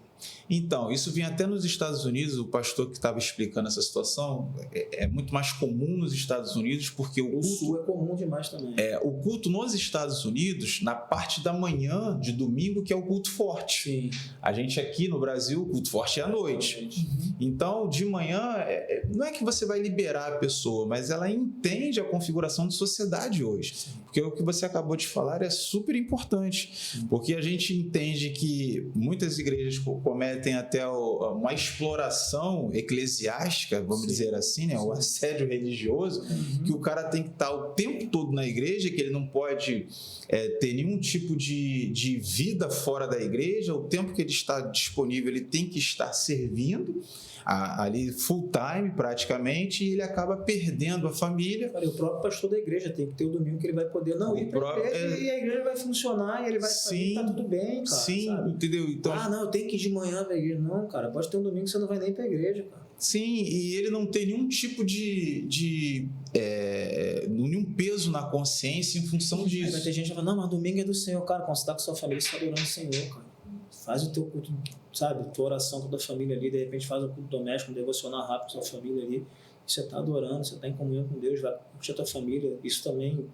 Então, isso vinha até nos Estados Unidos, o pastor que estava explicando essa situação, é muito mais comum nos Estados Unidos, porque o culto... Sul é comum demais também. O culto nos Estados Unidos, na parte da manhã de domingo, que é o culto forte. Sim. A gente aqui no Brasil, o culto forte é à noite. Então, de manhã, não é que você vai liberar a pessoa, mas ela entende a configuração de sociedade hoje. Porque o que você acabou de falar é super importante, porque a gente entende que muitas igrejas cometem até uma exploração eclesiástica, vamos dizer assim, né? O assédio religioso, que o cara tem que estar o tempo todo na igreja, que ele não pode ter nenhum tipo de vida fora da igreja, o tempo que ele está disponível, ele tem que estar servindo, ali full time praticamente, e ele acaba perdendo a família. Cara, e o próprio pastor da igreja tem que ter o domingo que ele vai poder ir para a igreja e a igreja vai funcionar e ele vai sair, tá tudo bem, cara. Sim, sabe? entendeu? Então, não, eu tenho que ir de manhã para a igreja. Não, cara, pode ter um domingo que você não vai nem para a igreja, cara. Sim, e ele não tem nenhum tipo nenhum peso na consciência em função disso. Aí vai ter gente que fala, não, mas domingo é do Senhor, cara, quando você tá com sua família, você está adorando o Senhor, cara. Faz o teu culto, sabe, tua oração com a tua família ali, de repente faz um culto doméstico, um devocional rápido com a sua família ali, e você está adorando, você está em comunhão com Deus, vai curtir a tua família, isso também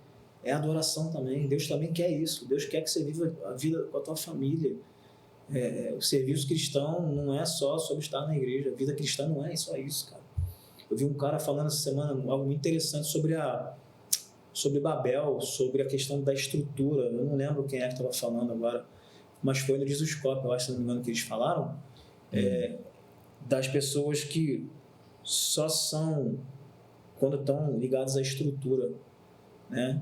é adoração também, Deus também quer isso, Deus quer que você viva a vida com a tua família. O serviço cristão não é só sobre estar na igreja, a vida cristã não é só isso, cara. Eu vi um cara falando essa semana algo muito interessante sobre Babel, sobre a questão da estrutura, eu não lembro quem é que estava falando agora, mas foi no Jesuscope, eu acho, se não me engano, que eles falaram, das pessoas que só são quando estão ligadas à estrutura, né?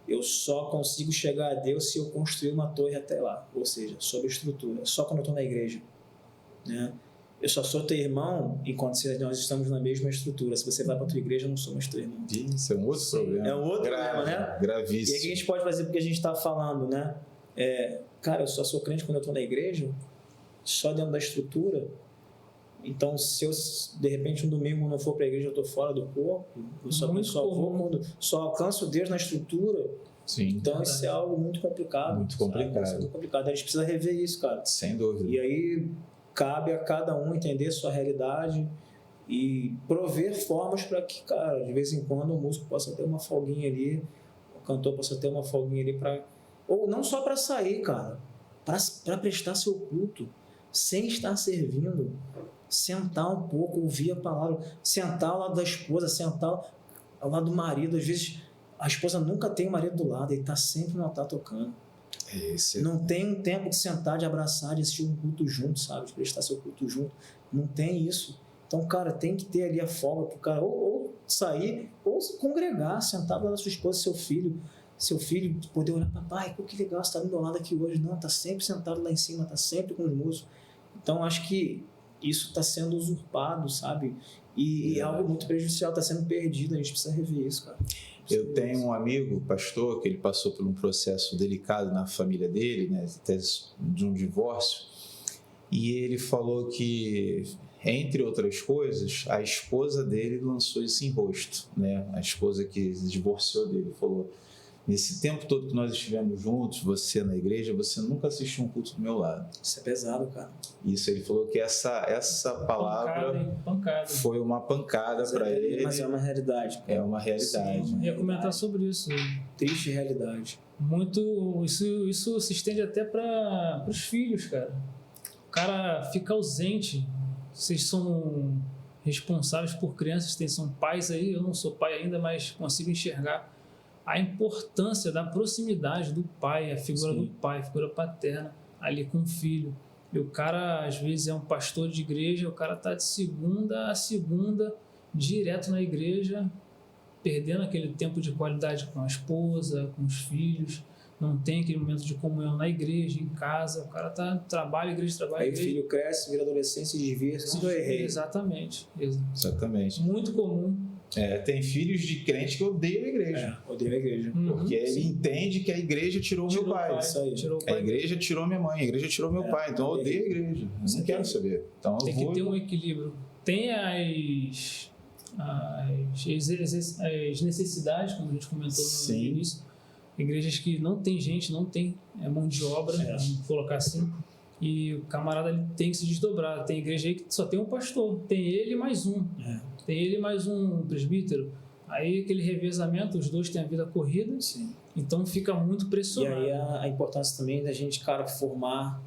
Eu só consigo chegar a Deus se eu construir uma torre até lá, ou seja, sobre a estrutura, só quando eu estou na igreja, né? Eu só sou teu irmão enquanto nós estamos na mesma estrutura. Se você vai para a tua igreja, eu não sou mais teu irmão. Isso é um outro problema. É um outro problema, né? Gravíssimo. E aí o que a gente pode fazer, porque a gente está falando, né? Cara, eu só sou crente quando eu estou na igreja, só dentro da estrutura. Então, se eu, de repente, um domingo não for para a igreja, eu estou fora do corpo, eu só vou quando só alcanço Deus na estrutura. Sim. Então, isso é algo muito complicado. Muito complicado. Isso é muito complicado. A gente precisa rever isso, cara. Sem dúvida. E aí, cabe a cada um entender sua realidade e prover formas para que, cara, de vez em quando o músico possa ter uma folguinha ali, o cantor possa ter uma folguinha ali para... Ou não só para sair, cara, para prestar seu culto, sem estar servindo, sentar um pouco, ouvir a palavra, sentar ao lado da esposa, sentar ao lado do marido. Às vezes a esposa nunca tem o marido do lado, ele está sempre no altar tocando. Não tem um tempo de sentar, de abraçar, de assistir um culto junto, sabe? De prestar seu culto junto. Não tem isso. Então, cara, tem que ter ali a folga para o cara ou sair, ou se congregar, sentar lá da sua esposa, seu filho poder olhar, papai, pô, que legal, você está do meu lado aqui hoje. Não, está sempre sentado lá em cima, está sempre com os músicos. Então, acho que isso está sendo usurpado, sabe? E é algo muito prejudicial, está sendo perdido, a gente precisa rever isso, cara. Eu tenho um amigo, pastor, que ele passou por um processo delicado na família dele, né, até de um divórcio, e ele falou que, entre outras coisas, a esposa dele lançou isso em rosto, né? A esposa que se divorciou dele falou: Nesse tempo todo que nós estivemos juntos, você na igreja, você nunca assistiu um culto do meu lado. Isso é pesado, cara. Isso, ele falou que essa palavra Pancada. foi uma pancada para ele. Mas é uma realidade. É uma realidade. Eu ia comentar sobre isso. Triste realidade. Muito. Isso se estende até para os filhos, cara. O cara fica ausente. Vocês são responsáveis por crianças, são pais aí. Eu não sou pai ainda, mas consigo enxergar a importância da proximidade do pai, a figura do pai, a figura paterna ali com o filho. E o cara, às vezes, é um pastor de igreja, o cara tá de segunda a segunda, direto na igreja, perdendo aquele tempo de qualidade com a esposa, com os filhos, não tem aquele momento de comunhão na igreja, em casa, o cara tá trabalha, igreja, trabalha, Aí o igreja. filho cresce, vira adolescência e desvia. Tudo eu errei. Exatamente. Exatamente. Muito comum. Tem filhos de crente que odeiam a igreja. Odeio a igreja. Porque ele entende que a igreja tirou meu pai. Isso aí. Tirou o A pai. igreja tirou minha mãe, a igreja tirou meu pai. Então eu odeio a igreja. Eu não quero saber. Então Tem que ter um equilíbrio. Tem as necessidades, como a gente comentou no Sim. início. Igrejas que não tem gente, não tem mão de obra, vamos colocar assim. E o camarada ele tem que se desdobrar. Tem igreja aí que só tem um pastor, tem ele mais um. Tem ele mais um presbítero. Aí aquele revezamento, os dois têm a vida corrida, então fica muito E pressionado. aí a importância também da gente, cara, formar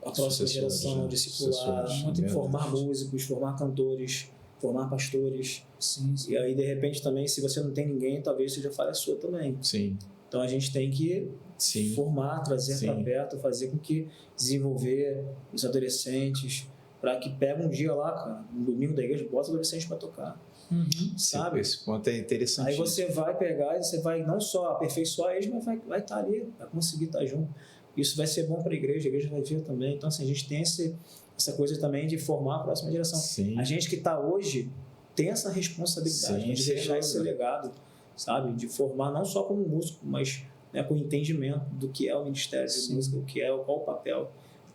a próxima geração, discipular, formar músicos, formar cantores, formar pastores. Sim. E aí, de repente, também, se você não tem ninguém, talvez seja falha sua também. Sim. Então a gente tem que formar, trazer para perto, fazer com que desenvolver os adolescentes, para que pegue um dia lá, cara, no domingo da igreja, bota os adolescentes para tocar. Sabe? Esse ponto é interessante. Aí você vai pegar e você vai não só aperfeiçoar eles, mas vai estar ali, vai conseguir estar junto. Isso vai ser bom para a igreja vai ver também. Então, assim, a gente tem essa coisa também de formar a próxima geração. Sim. A gente que está hoje tem essa responsabilidade de deixar esse legado, sabe? De formar não só como músico, mas com entendimento do que é o ministério de música, qual o papel.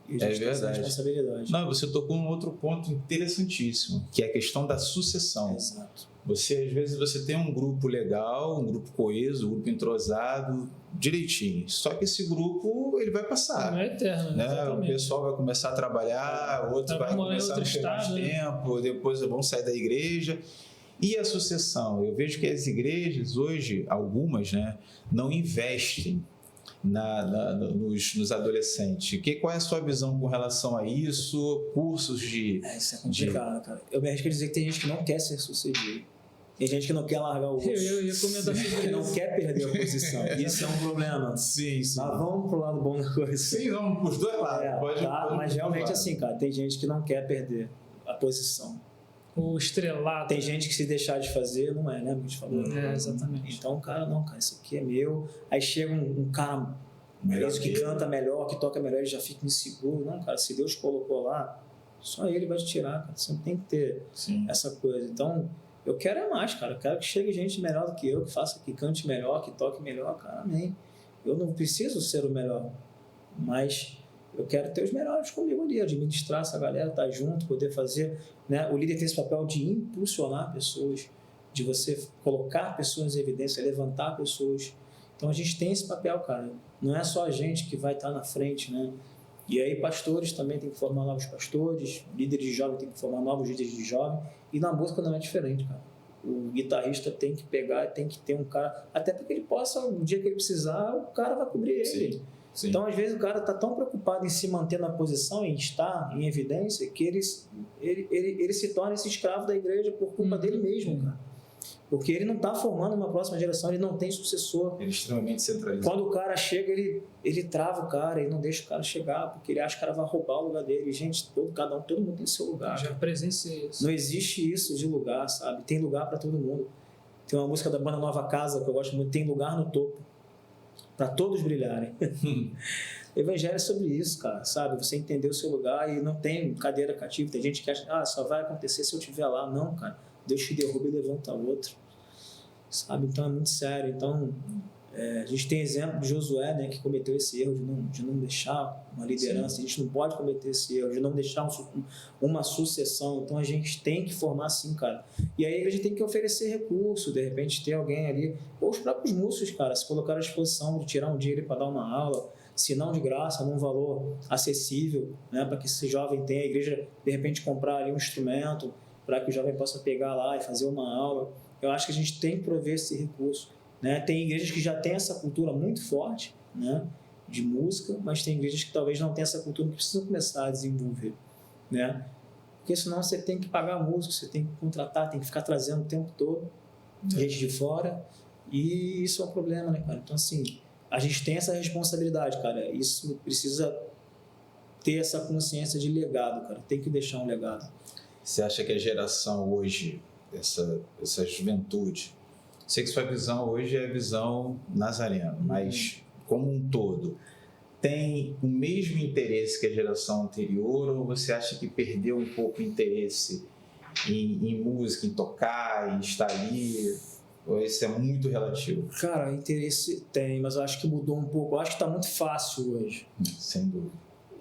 E a gente tem essa responsabilidade. Não, você tocou um outro ponto interessantíssimo, que é a questão da sucessão. Exato. Às vezes você tem um grupo legal, um grupo coeso, um grupo entrosado, direitinho. Só que esse grupo, ele vai passar. Não é eterno, né? O pessoal vai começar a trabalhar, outro vai começar a ter mais tempo, depois vão sair da igreja. E a sucessão? Eu vejo que as igrejas hoje, algumas, né, não investem nos adolescentes. Qual é a sua visão com relação a isso? Cursos de... Isso é complicado, cara. Eu me arrisco a dizer que tem gente que não quer ser sucedido. Tem gente que não quer largar o osso. Eu ia comentar sobre isso. Que não quer perder a posição. Isso é um problema. Sim. Mas vamos pro lado bom da coisa. Sim, vamos pros dois lados. Mas realmente assim, cara, tem gente que não quer perder a posição. O estrelado. Tem gente que se deixar de fazer, não é, né? A gente falou. Exatamente. Então, cara, isso aqui é meu. Aí chega um cara que canta melhor, que toca melhor, ele já fica inseguro. Não, cara, se Deus colocou lá, só ele vai te tirar, cara. Você não tem que ter essa coisa. Então, eu quero mais, cara. Eu quero que chegue gente melhor do que eu, que cante melhor, que toque melhor, cara, amém. Eu não preciso ser o melhor, mas eu quero ter os melhores comigo ali, administrar essa galera, estar junto, poder fazer, né? O líder tem esse papel de impulsionar pessoas, de você colocar pessoas em evidência, levantar pessoas. Então a gente tem esse papel, cara. Não é só a gente que vai estar na frente, né? E aí pastores também tem que formar novos pastores, líderes de jovem tem que formar novos líderes de jovem, e na música não é diferente, cara. O guitarrista tem que pegar, tem que ter um cara, até para que ele possa, no dia que ele precisar, o cara vai cobrir ele. Sim. Então, às vezes, o cara está tão preocupado em se manter na posição, em estar em evidência, que ele se torna esse escravo da igreja por culpa dele mesmo, cara. Porque ele não está formando uma próxima geração, ele não tem sucessor. Ele é extremamente centralizado. Quando o cara chega, ele trava o cara, ele não deixa o cara chegar, porque ele acha que o cara vai roubar o lugar dele. Gente, todo mundo tem seu lugar. Já presenciei isso. Não existe isso de lugar, sabe? Tem lugar para todo mundo. Tem uma música da banda Nova Casa que eu gosto muito, tem lugar no topo, para todos brilharem. Evangelho é sobre isso, cara, sabe? Você entender o seu lugar e não tem cadeira cativa. Tem gente que acha, só vai acontecer se eu estiver lá. Não, cara. Deus te derruba e levanta outro. Sabe? Então é muito sério. Então A gente tem exemplo de Josué, né, que cometeu esse erro de não deixar uma liderança. A gente não pode cometer esse erro de não deixar uma sucessão. Então a gente tem que formar assim, cara. E aí a igreja tem que oferecer recurso, de repente ter alguém ali, ou os próprios músicos, cara, se colocar à disposição de tirar um dia para dar uma aula, se não de graça, num valor acessível, né, para que esse jovem tenha, a igreja de repente comprar ali um instrumento para que o jovem possa pegar lá e fazer uma aula. Eu acho que a gente tem que prover esse recurso. Né? Tem igrejas que já têm essa cultura muito forte, né, de música, mas tem igrejas que talvez não tenham essa cultura, que precisam começar a desenvolver. Né? Porque senão você tem que pagar músico, você tem que contratar, tem que ficar trazendo o tempo todo gente de fora, e isso é um problema, né, cara? Então, assim, a gente tem essa responsabilidade, cara. Isso precisa ter essa consciência de legado, cara. Tem que deixar um legado. Você acha que a geração hoje, essa juventude, sei que sua visão hoje é a visão nazarena, mas como um todo, tem o mesmo interesse que a geração anterior, ou você acha que perdeu um pouco o interesse em música, em tocar, em estar ali? Ou isso é muito relativo? Cara, interesse tem, mas eu acho que mudou um pouco. Eu acho que está muito fácil hoje. Sem dúvida.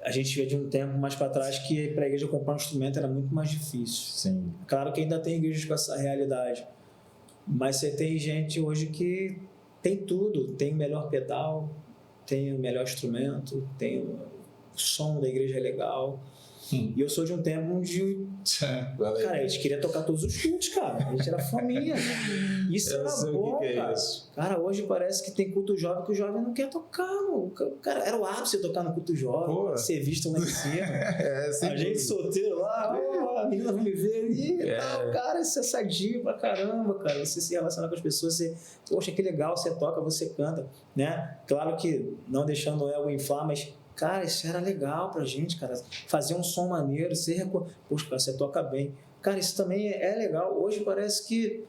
A gente vê de um tempo mais para trás que para a igreja comprar um instrumento era muito mais difícil. Sim. Claro que ainda tem igrejas com essa realidade, mas você tem gente hoje que tem tudo, tem o melhor pedal, tem o melhor instrumento, tem o som da igreja é legal. E eu sou de um tempo onde, cara, a gente queria tocar todos os cultos, cara. A gente era faminha. Isso era bom, cara. Cara, hoje parece que tem culto jovem que o jovem não quer tocar. Cara, era o ápice você tocar no culto jovem, ser visto lá em cima. A gente solteiro lá, a menina vai me ver ali. Cara, isso é sadio pra caramba, cara. Você se relacionar com as pessoas, você, poxa, que legal, você toca, você canta, né? Claro que não deixando o ego inflar, mas cara, isso era legal pra gente, cara. Fazer um som maneiro, poxa, cara, você toca bem. Cara, isso também é legal. Hoje parece que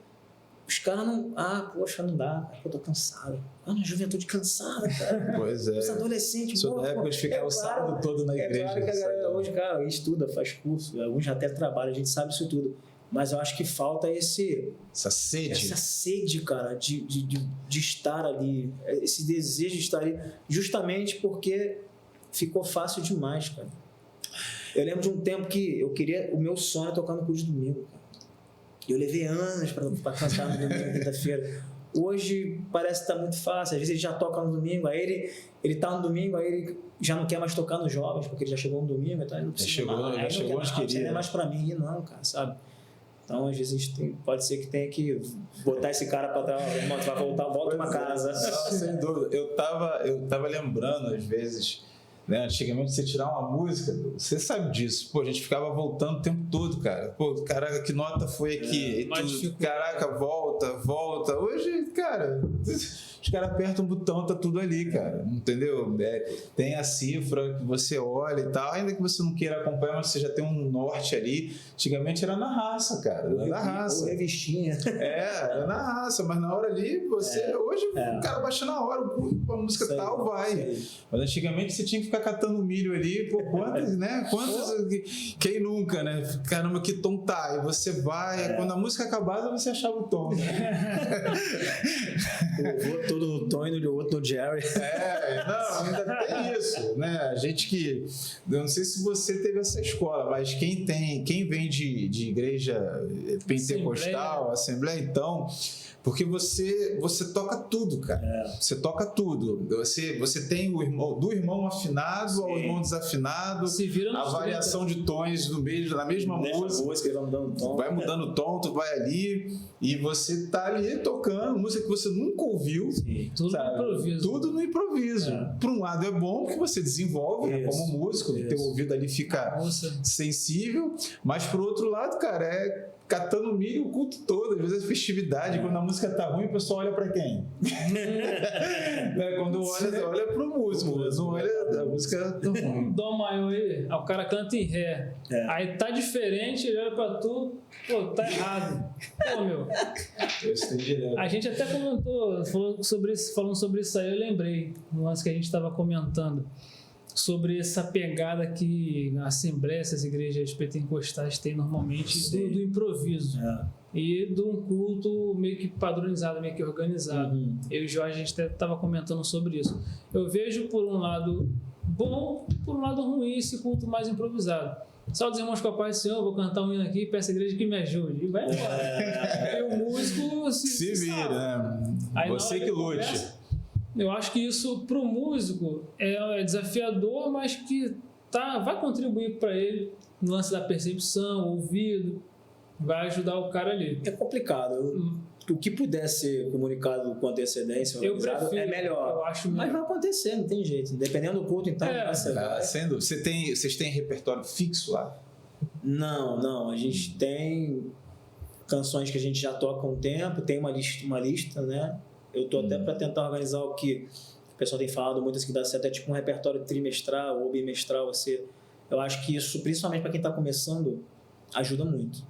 os caras não... poxa, não dá, cara, eu tô cansado. Na juventude cansada, cara. Pois é. Os adolescentes... Isso não é época de ficar o sábado todo na igreja. Claro que a galera hoje, cara, estuda, faz curso, alguns até trabalham, a gente sabe isso tudo. Mas eu acho que falta essa sede, cara, de estar ali, esse desejo de estar ali, justamente porque ficou fácil demais, cara. Eu lembro de um tempo que o meu sonho é tocar no culto de domingo, cara. Eu levei anos para cantar no domingo, quinta-feira. Hoje parece que tá muito fácil. Às vezes ele já toca no domingo, aí ele tá no domingo, aí ele já não quer mais tocar nos jovens, porque ele já chegou no domingo, então ele não precisa mais. Já chegou onde queria. Não é mais para mim, não, cara, sabe? Então, às vezes, a gente pode ser que tenha que botar esse cara para trás, irmão, tu vai volta pra casa. Não, sem dúvida. Eu tava lembrando, às vezes, né, antigamente, você tirar uma música, você sabe disso. Pô, a gente ficava voltando o tempo todo, cara. Pô, caraca, que nota foi aqui? Caraca, volta. Hoje, cara, os caras apertam um botão, tá tudo ali, cara. Entendeu? Tem a cifra que você olha e tal, ainda que você não queira acompanhar, mas você já tem um norte ali. Antigamente era na raça, cara. Era na raça. Ou revistinha. Era na raça, mas na hora ali, hoje o cara baixa na hora, a música sei, tal vai. Sei. Mas antigamente você tinha que ficar catando milho ali, pô, quantas, né? Quem nunca, né? Caramba, que tom tá? E você vai, quando a música acabava, você achava o tom, né? O todo no Tony e o outro no Jerry. Não, ainda tem isso, né? A gente que... Eu não sei se você teve essa escola, mas quem vem de igreja pentecostal, assembleia, então... Porque você toca tudo, cara. Você toca tudo. Você tem o irmão, do irmão afinado Sim. ao irmão desafinado, a variação de tons no meio, na mesma música. Ele vai mudando o tom. Vai mudando o tom, tu vai ali e você tá ali tocando música que você nunca ouviu. Sim. Tudo no improviso. Tudo no improviso. Por um lado é bom que você desenvolve, né, como músico, o teu ouvido ali fica sensível, mas por outro lado, cara, catando milho o culto todo, às vezes é festividade, quando a música tá ruim, o pessoal olha pra quem? Né? Quando olha pro músico, não olha a música tá ruim. Dó maior aí, o cara canta em ré, aí tá diferente, ele olha pra tu, pô, tá errado. Pô, meu. A gente até comentou, falando sobre isso aí, eu lembrei, no lance que a gente tava comentando, sobre essa pegada que a Assembleia, essas igrejas pentecostais têm normalmente do improviso. e de um culto meio que padronizado, meio que organizado. Eu e o Jorge, a gente até estava comentando sobre isso. Eu vejo, por um lado, bom, por um lado ruim, esse culto mais improvisado. Só os irmãos com a paz do Senhor, vou cantar um hino aqui, peço à igreja que me ajude. E vai embora. E o músico Se vira, né? Aí, Você que lute. Eu acho que isso, para o músico, é desafiador, mas que vai contribuir para ele no lance da percepção, ouvido, vai ajudar o cara ali. É complicado. O que puder ser comunicado com antecedência, organizado, prefiro, é melhor. eu acho melhor. Mas vai acontecer, não tem jeito. Dependendo do culto, então, você vai. Vocês têm repertório fixo lá? Não. A gente tem canções que a gente já toca há um tempo, tem uma lista, né? Eu tô até para tentar organizar o que o pessoal tem falado, muitas que dá certo, é tipo um repertório trimestral ou bimestral. Eu acho que isso, principalmente para quem está começando, ajuda muito.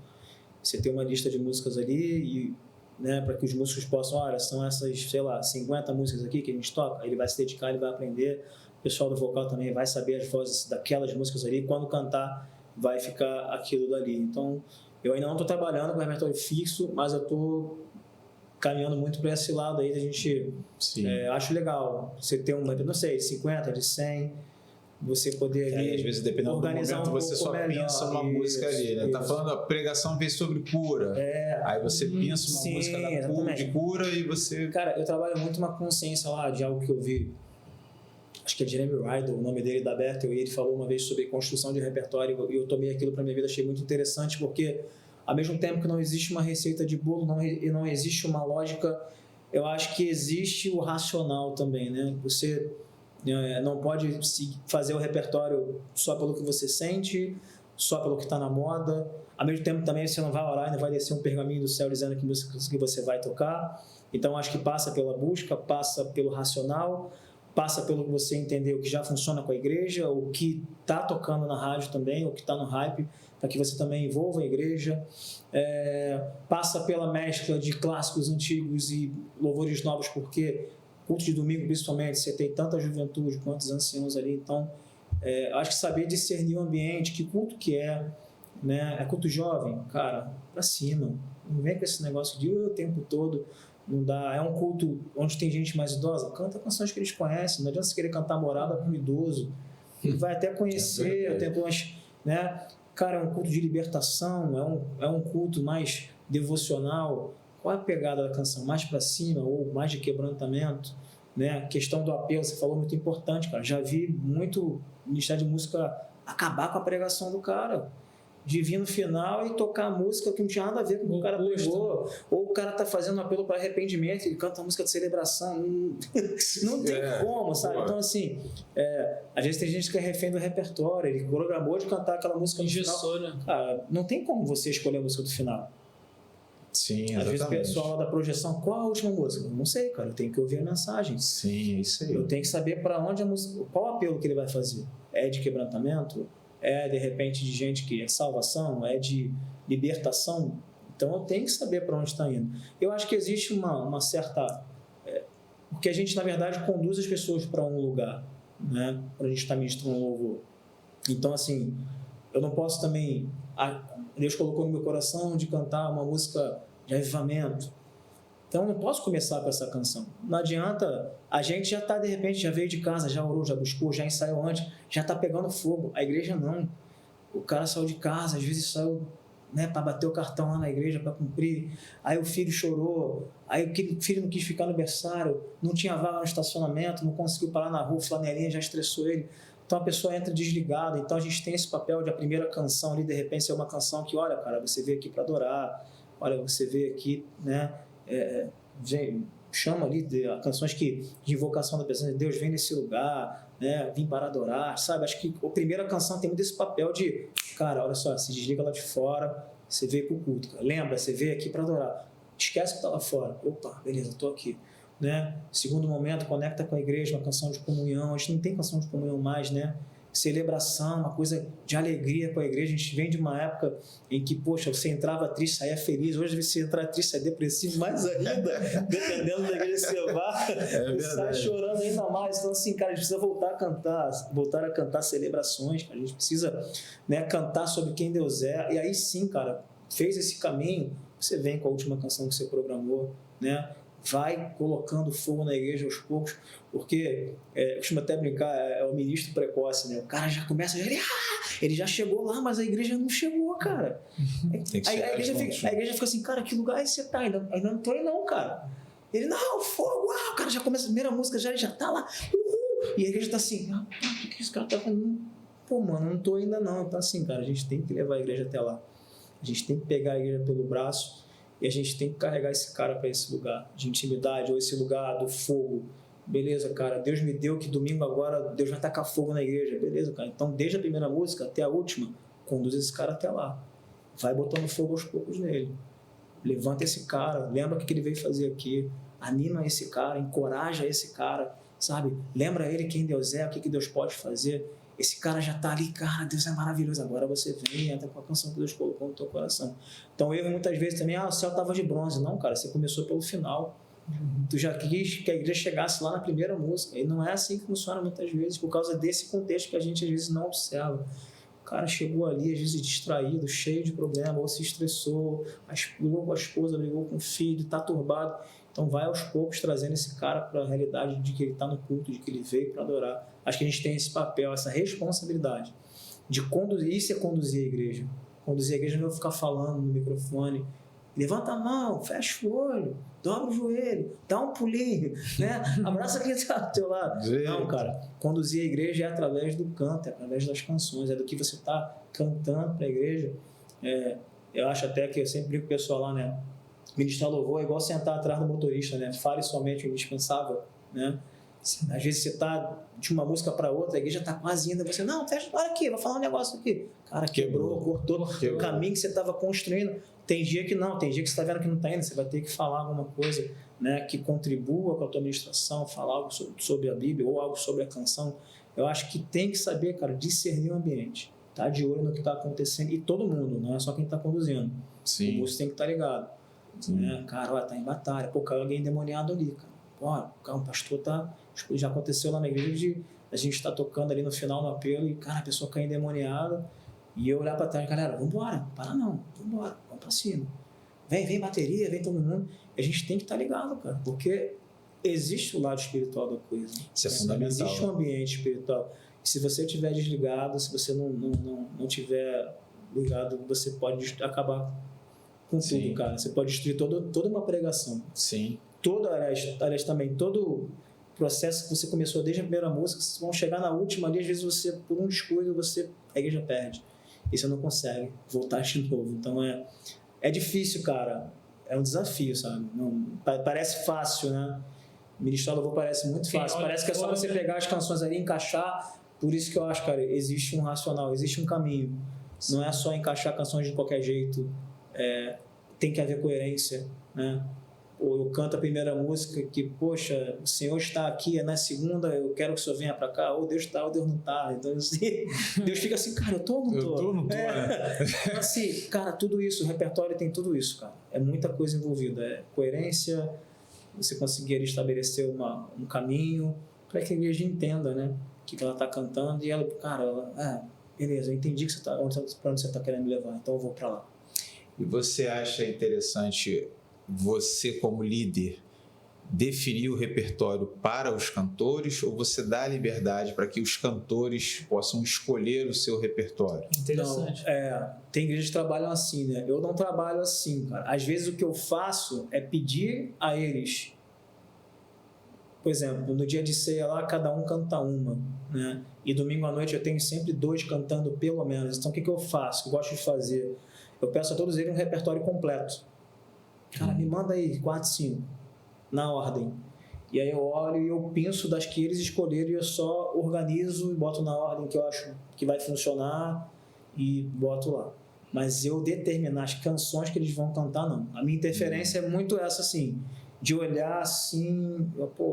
Você tem uma lista de músicas ali e, né, para que os músicos possam, olha, são essas, sei lá, 50 músicas aqui que a gente toca, ele vai se dedicar, ele vai aprender, o pessoal do vocal também vai saber as vozes daquelas músicas ali, e quando cantar vai ficar aquilo dali. Então, eu ainda não estou trabalhando com repertório fixo, mas eu estou caminhando muito para esse lado aí da gente. Acho legal você ter não sei, de 50, de 100, você poder ali, às vezes, dependendo do momento, você só pensa uma música ali, né? Tá falando, a pregação veio sobre cura. Aí você pensa uma música de cura e você... Cara, eu trabalho muito uma consciência lá de algo que eu vi. Acho que é Jeremy Rydell, o nome dele da Bethel, e ele falou uma vez sobre construção de repertório, e eu tomei aquilo para minha vida, achei muito interessante, porque ao mesmo tempo que não existe uma receita de bolo, não existe uma lógica, eu acho que existe o racional também, né? Você não pode fazer o repertório só pelo que você sente, só pelo que está na moda. Ao mesmo tempo também você não vai orar e não vai descer um pergaminho do céu dizendo que músicas que você vai tocar. Então acho que passa pela busca, passa pelo racional, passa pelo que você entender o que já funciona com a igreja, o que está tocando na rádio também, o que está no hype, para que você também envolva a igreja. Passa pela mescla de clássicos antigos e louvores novos, porque culto de domingo, principalmente, você tem tanta juventude quanto os anciãos ali. Então, acho que saber discernir o ambiente, que culto que é, né? É culto jovem? Cara, pra cima. Não vem com esse negócio de o tempo todo. Não dá. É um culto onde tem gente mais idosa? Canta canções que eles conhecem. Não adianta você querer cantar morada para um idoso. Ele vai até conhecer, né? Cara, é um culto de libertação, é um culto mais devocional. Qual é a pegada da canção? Mais para cima ou mais de quebrantamento? Né? A questão do apelo, você falou, muito importante, cara. Já vi muito Ministério de Música acabar com a pregação do cara. De vir no final e tocar a música que não tinha nada a ver com o que o cara pregou. Ou o cara tá fazendo um apelo para arrependimento e canta uma música de celebração. Não tem como, sabe? Então, assim, às vezes tem gente que é refém do repertório. Ele programou de cantar aquela música no final. Né? Cara, não tem como você escolher a música do final. Sim, exatamente. Às vezes o pessoal da projeção, qual a última música? Eu não sei, cara. Eu tenho que ouvir a mensagem. Sim, isso aí. Eu tenho que saber para onde a música, qual o apelo que ele vai fazer. É de quebrantamento? É de repente de gente que é salvação? É de libertação? Então eu tenho que saber para onde está indo. Eu acho que existe uma certa... porque a gente, na verdade, conduz as pessoas para um lugar, né? Para a gente estar ministrando um louvor. Então, assim, eu não posso também... Deus colocou no meu coração de cantar uma música de avivamento. Então, eu não posso começar com essa canção. Não adianta, a gente já está, de repente, já veio de casa, já orou, já buscou, já ensaiou antes, já está pegando fogo. A igreja não. O cara saiu de casa, às vezes saiu, né, para bater o cartão lá na igreja, para cumprir. Aí o filho chorou, aí o filho não quis ficar no berçário, não tinha vaga no estacionamento, não conseguiu parar na rua, o flanelinha já estressou ele. Então a pessoa entra desligada. Então a gente tem esse papel de a primeira canção ali, de repente, ser uma canção que, olha, cara, você veio aqui para adorar, olha, você veio aqui, né, chama ali de canções de invocação da presença de Deus, vem nesse lugar, né, vim para adorar, sabe? Acho que a primeira canção tem muito esse papel de, cara, olha só, se desliga lá de fora, você veio para o culto, cara. Lembra, você veio aqui para adorar, esquece que está lá fora, opa, beleza, estou aqui. Né? Segundo momento, conecta com a igreja, uma canção de comunhão. A gente não tem canção de comunhão mais, né? Celebração, uma coisa de alegria com a igreja. A gente vem de uma época em que, poxa, você entrava triste, saía feliz. Hoje você entra triste, sai depressivo mais ainda, dependendo da igreja que você vai, você sai chorando ainda mais. Então, assim, cara, a gente precisa voltar a cantar celebrações, cara. A gente precisa, né, cantar sobre quem Deus é. E aí sim, cara, fez esse caminho, você vem com a última canção que você programou, né? Vai colocando fogo na igreja aos poucos, porque eu costumo até brincar, é o ministro precoce, né? O cara já começa, ele já chegou lá, mas a igreja não chegou, cara. Tem que A chegar igreja junto. a igreja fica assim, cara, que lugar é esse que você tá? Ainda não tô aí não, cara. Ele, não, fogo, o cara já começa a primeira música, ele já tá lá, uhul. E a igreja tá assim, o que esse cara tá fazendo? Pô, mano, não tô ainda não. Então assim, cara, a gente tem que levar a igreja até lá. A gente tem que pegar a igreja pelo braço e a gente tem que carregar esse cara para esse lugar de intimidade ou esse lugar do fogo. Beleza, cara, Deus me deu que domingo agora Deus vai tacar fogo na igreja. Beleza, cara. Então, desde a primeira música até a última, conduz esse cara até lá. Vai botando fogo aos poucos nele. Levanta esse cara, lembra o que ele veio fazer aqui. Anima esse cara, encoraja esse cara, sabe? Lembra ele quem Deus é, o que Deus pode fazer. Esse cara já tá ali, cara, Deus é maravilhoso. Agora você vem e entra com a canção que Deus colocou no teu coração. Então, eu muitas vezes também, o céu tava de bronze. Não, cara, você começou pelo final. Tu já quis que a igreja chegasse lá na primeira música. E não é assim que funciona muitas vezes, por causa desse contexto que a gente às vezes não observa. O cara chegou ali, às vezes distraído, cheio de problema, ou se estressou, brigou com a esposa, brigou com o filho, tá turbado. Então vai aos poucos trazendo esse cara para a realidade de que ele está no culto, de que ele veio para adorar. Acho que a gente tem esse papel, essa responsabilidade de conduzir, isso é conduzir a igreja. Conduzir a igreja não é ficar falando no microfone, levanta a mão, fecha o olho, dobra o joelho, dá um pulinho, né? Abraça quem está do teu lado. Não, cara, conduzir a igreja é através do canto, é através das canções, é do que você está cantando para a igreja. Eu acho até que eu sempre brinco com o pessoal lá, né? Ministrar louvor é igual sentar atrás do motorista, né? Fale somente o indispensável, né? Às vezes você está de uma música para outra, a igreja está quase indo, você, não, fecha, olha aqui, vou falar um negócio aqui. Cara, quebrou, cortou o caminho que você estava construindo. Tem dia que não, tem dia que você está vendo que não está indo, você vai ter que falar alguma coisa, né, que contribua com a tua ministração, falar algo sobre a Bíblia ou algo sobre a canção. Eu acho que tem que saber, cara, discernir o ambiente, tá de olho no que está acontecendo, e todo mundo, não é só quem está conduzindo. Sim. O músico tem que estar ligado. Né? Cara, olha, tá em batalha, pô, caiu alguém endemoniado ali, cara. Ó, o pastor tá... Já aconteceu lá na igreja de a gente estar tocando ali no final do apelo e, cara, a pessoa cai endemoniada e eu olhar para trás, galera, vambora, para não, vambora, vamos para cima. Vem bateria, vem todo mundo. E a gente tem que estar ligado, cara, porque existe o lado espiritual da coisa. Isso é fundamental. Existe um ambiente espiritual. E se você estiver desligado, se você não tiver ligado, você pode acabar com tudo, cara. Você pode destruir toda uma pregação. Sim. Aliás, também, todo processo que você começou desde a primeira música, vocês vão chegar na última ali, às vezes você, por um descuido, a igreja perde. E você não consegue voltar de novo. Então, é difícil, cara. É um desafio, sabe? Parece fácil, né? Ministrar louvor parece muito fácil. Parece que é só você pegar as canções ali e encaixar. Por isso que eu acho, cara, existe um racional, existe um caminho. Não é só encaixar canções de qualquer jeito. Tem que haver coerência, né? Ou eu canto a primeira música que, poxa, o Senhor está aqui, na segunda eu quero que o Senhor venha para cá, ou Deus está, ou Deus não está. Então, assim, Deus fica assim, cara, eu tô ou não tô? Eu tô ou não tô, né? Então, assim, cara, tudo isso, o repertório tem tudo isso, cara. É muita coisa envolvida. É coerência, você conseguir estabelecer um caminho para que a igreja entenda, né? O que ela está cantando e ela, cara, beleza, eu entendi que para onde você está querendo me levar, então eu vou para lá. E você acha interessante você, como líder, definir o repertório para os cantores ou você dá liberdade para que os cantores possam escolher o seu repertório? Interessante. Tem igrejas que trabalham assim, né? Eu não trabalho assim, cara. Às vezes o que eu faço é pedir a eles, por exemplo, no dia de ceia lá, cada um canta uma, né? E domingo à noite eu tenho sempre 2 cantando pelo menos. Então o que eu faço? O que eu gosto de fazer? Eu peço a todos eles um repertório completo. Cara, me manda aí 4, 5, na ordem. E aí eu olho e eu penso das que eles escolheram e eu só organizo e boto na ordem que eu acho que vai funcionar e boto lá. Mas eu determinar as canções que eles vão cantar, não. A minha interferência é muito essa, assim, de olhar assim,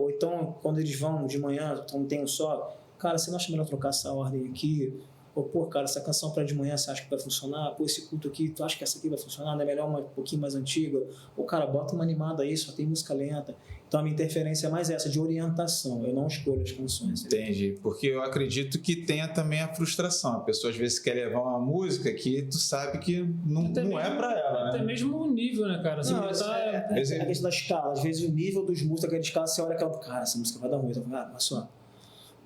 então quando eles vão de manhã, então tem um só, cara, você não acha melhor trocar essa ordem aqui? Ou, pô, cara, essa canção para de manhã você acha que vai funcionar? Pô, esse culto aqui, tu acha que essa aqui vai funcionar? Não é melhor uma um pouquinho mais antiga? Ou, cara, bota uma animada aí, só tem música lenta. Então a minha interferência é mais essa, de orientação. Eu não escolho as canções. Entendi, porque eu acredito que tenha também a frustração. A pessoa às vezes quer levar uma música que tu sabe que não é pra ela, né? Até mesmo o nível, né, cara? Assim, Não, é a questão da escala. Às vezes o nível dos músicos, aquela escala, você olha aquela, cara, essa música vai dar ruim. Então, olha só,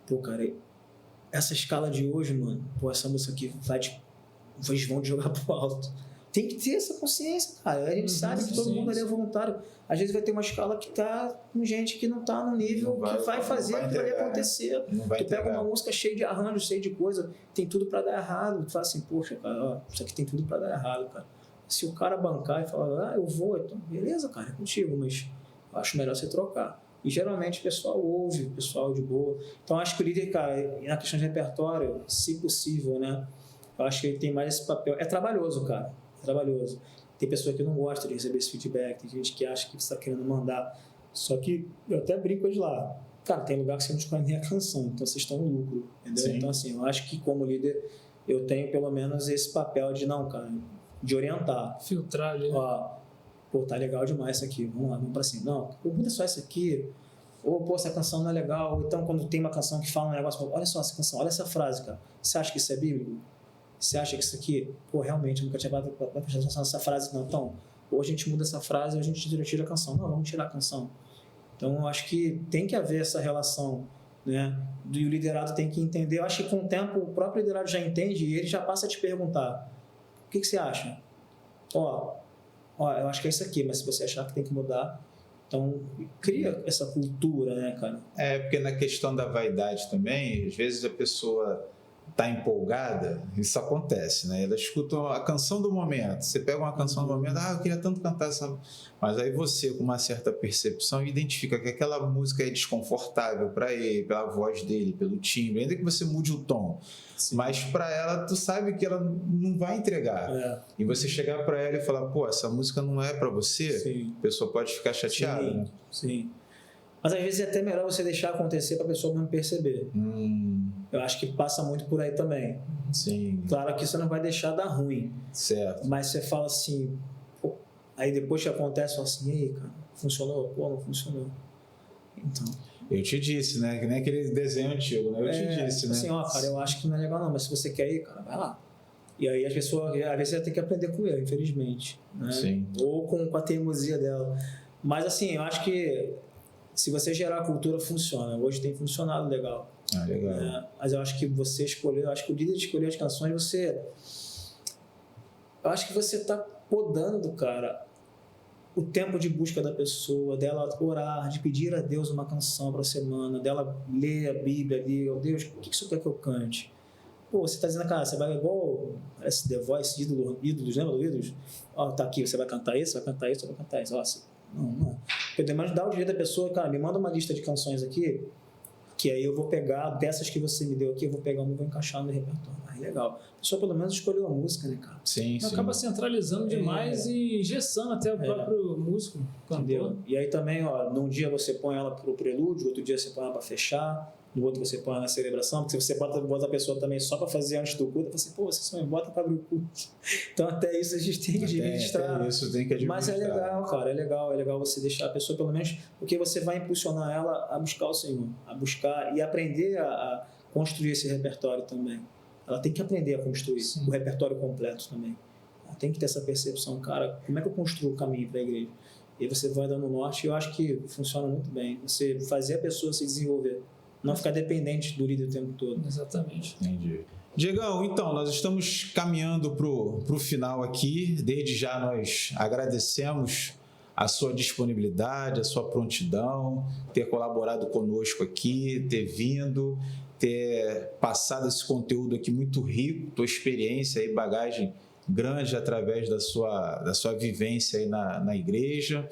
pô, cara, essa escala de hoje, mano, pô, essa música aqui eles vão te jogar pro alto. Tem que ter essa consciência, cara. A gente sabe que todo mundo ali é voluntário. Às vezes vai ter uma escala que tá com gente que não tá no nível que vai fazer aquilo ali acontecer. Tu pega uma música cheia de arranjo, cheia de coisa, tem tudo pra dar errado. Tu fala assim, poxa, cara, ó, isso aqui tem tudo pra dar errado, cara. Se o cara bancar e falar, eu vou, então, beleza, cara, é contigo, mas eu acho melhor você trocar. E geralmente o pessoal ouve, o pessoal de boa. Então acho que o líder, cara, na questão de repertório, se possível, né? Eu acho que ele tem mais esse papel. É trabalhoso, cara. É trabalhoso. Tem pessoa que não gosta de receber esse feedback, tem gente que acha que você está querendo mandar. Só que eu até brinco de lá. Cara, tem lugar que você não escolhe nem a canção, então vocês estão no lucro, entendeu? Sim. Então, assim, eu acho que como líder eu tenho pelo menos esse papel de não, cara, de orientar. Filtrar ali. Ó, pô, tá legal demais isso aqui, vamos lá, vamos pra cima. Não, muda só isso aqui. Ou, pô, essa canção não é legal. Ou então, quando tem uma canção que fala um negócio, olha só essa canção, olha essa frase, cara. Você acha que isso é bíblico? Você acha que isso aqui, pô, realmente, eu nunca tinha prestado atenção nessa frase, não. Então, ou a gente muda essa frase ou a gente tira a canção. Não, vamos tirar a canção. Então, eu acho que tem que haver essa relação, né? E o liderado tem que entender. Eu acho que com o tempo o próprio liderado já entende e ele já passa a te perguntar: o que você acha? Ó, eu acho que é isso aqui, mas se você achar que tem que mudar, então cria essa cultura, né, cara? É, porque na questão da vaidade também, às vezes a pessoa está empolgada, isso acontece, né? Ela escuta a canção do momento, você pega uma canção do momento, eu queria tanto cantar essa... Mas aí você, com uma certa percepção, identifica que aquela música é desconfortável para ele, pela voz dele, pelo timbre, ainda que você mude o tom. Sim. Mas para ela, tu sabe que ela não vai entregar. É. E você chegar para ela e falar, pô, essa música não é para você, sim, a pessoa pode ficar chateada, sim, né? Sim. Mas às vezes é até melhor você deixar acontecer para a pessoa mesmo perceber. Eu acho que passa muito por aí também. Sim. Claro que isso não vai deixar dar ruim. Certo. Mas você fala assim, pô, aí depois que acontece, fala assim, e aí, cara, funcionou? Pô, não funcionou. Então... Eu te disse, né? Que nem aquele desenho antigo, né? Eu te disse, né? Assim, ó, cara, eu acho que não é legal não, mas se você quer ir, cara, vai lá. E aí as pessoas, às vezes, você tem que aprender com ele, infelizmente. Né? Sim. Ou com a teimosia dela. Mas assim, eu acho que se você gerar a cultura, funciona. Hoje tem funcionado legal. Legal. Mas eu acho que você escolheu, eu acho que o líder de escolher as canções, eu acho que você está podando, cara, o tempo de busca da pessoa, dela orar, de pedir a Deus uma canção para a semana, dela ler a Bíblia ali, oh Deus, o que isso quer que eu cante? Pô, você está dizendo, cara, você vai igual, parece The Voice, ídolos, lembra do Ídolos? Ó, tá aqui, você vai cantar isso, vai cantar isso, vai cantar isso. Nossa, não. Pelo menos dá o direito da pessoa, cara, me manda uma lista de canções aqui, que aí eu vou pegar, dessas que você me deu aqui, eu vou pegar uma e vou encaixar no meu repertório. Aí, legal. A pessoa pelo menos escolheu a música, né, cara? Sim. Acaba centralizando demais e engessando até o próprio músico, cantor. Entendeu? E aí também, ó, num dia você põe ela pro prelúdio, outro dia você põe ela para fechar, no outro você põe ela na celebração, porque se você bota a pessoa também só para fazer antes do culto, você fala assim, pô, você só me bota para abrir o culto. Então até isso a gente tem que administrar. Até isso tem que administrar. Mas é legal, cara, é legal você deixar a pessoa pelo menos, porque você vai impulsionar ela a buscar o Senhor, a buscar e aprender a construir esse repertório também. Ela tem que aprender a construir o repertório completo também. Ela tem que ter essa percepção, cara, como é que eu construo o caminho para a igreja? E aí você vai dando norte e eu acho que funciona muito bem. Você fazer a pessoa se desenvolver, não ficar dependente do líder o tempo todo. Exatamente. Entendi. Diegão, então, nós estamos caminhando para o final aqui. Desde já nós agradecemos a sua disponibilidade, a sua prontidão, ter colaborado conosco aqui, ter vindo, ter passado esse conteúdo aqui muito rico, tua experiência e bagagem grande através da sua vivência aí na igreja.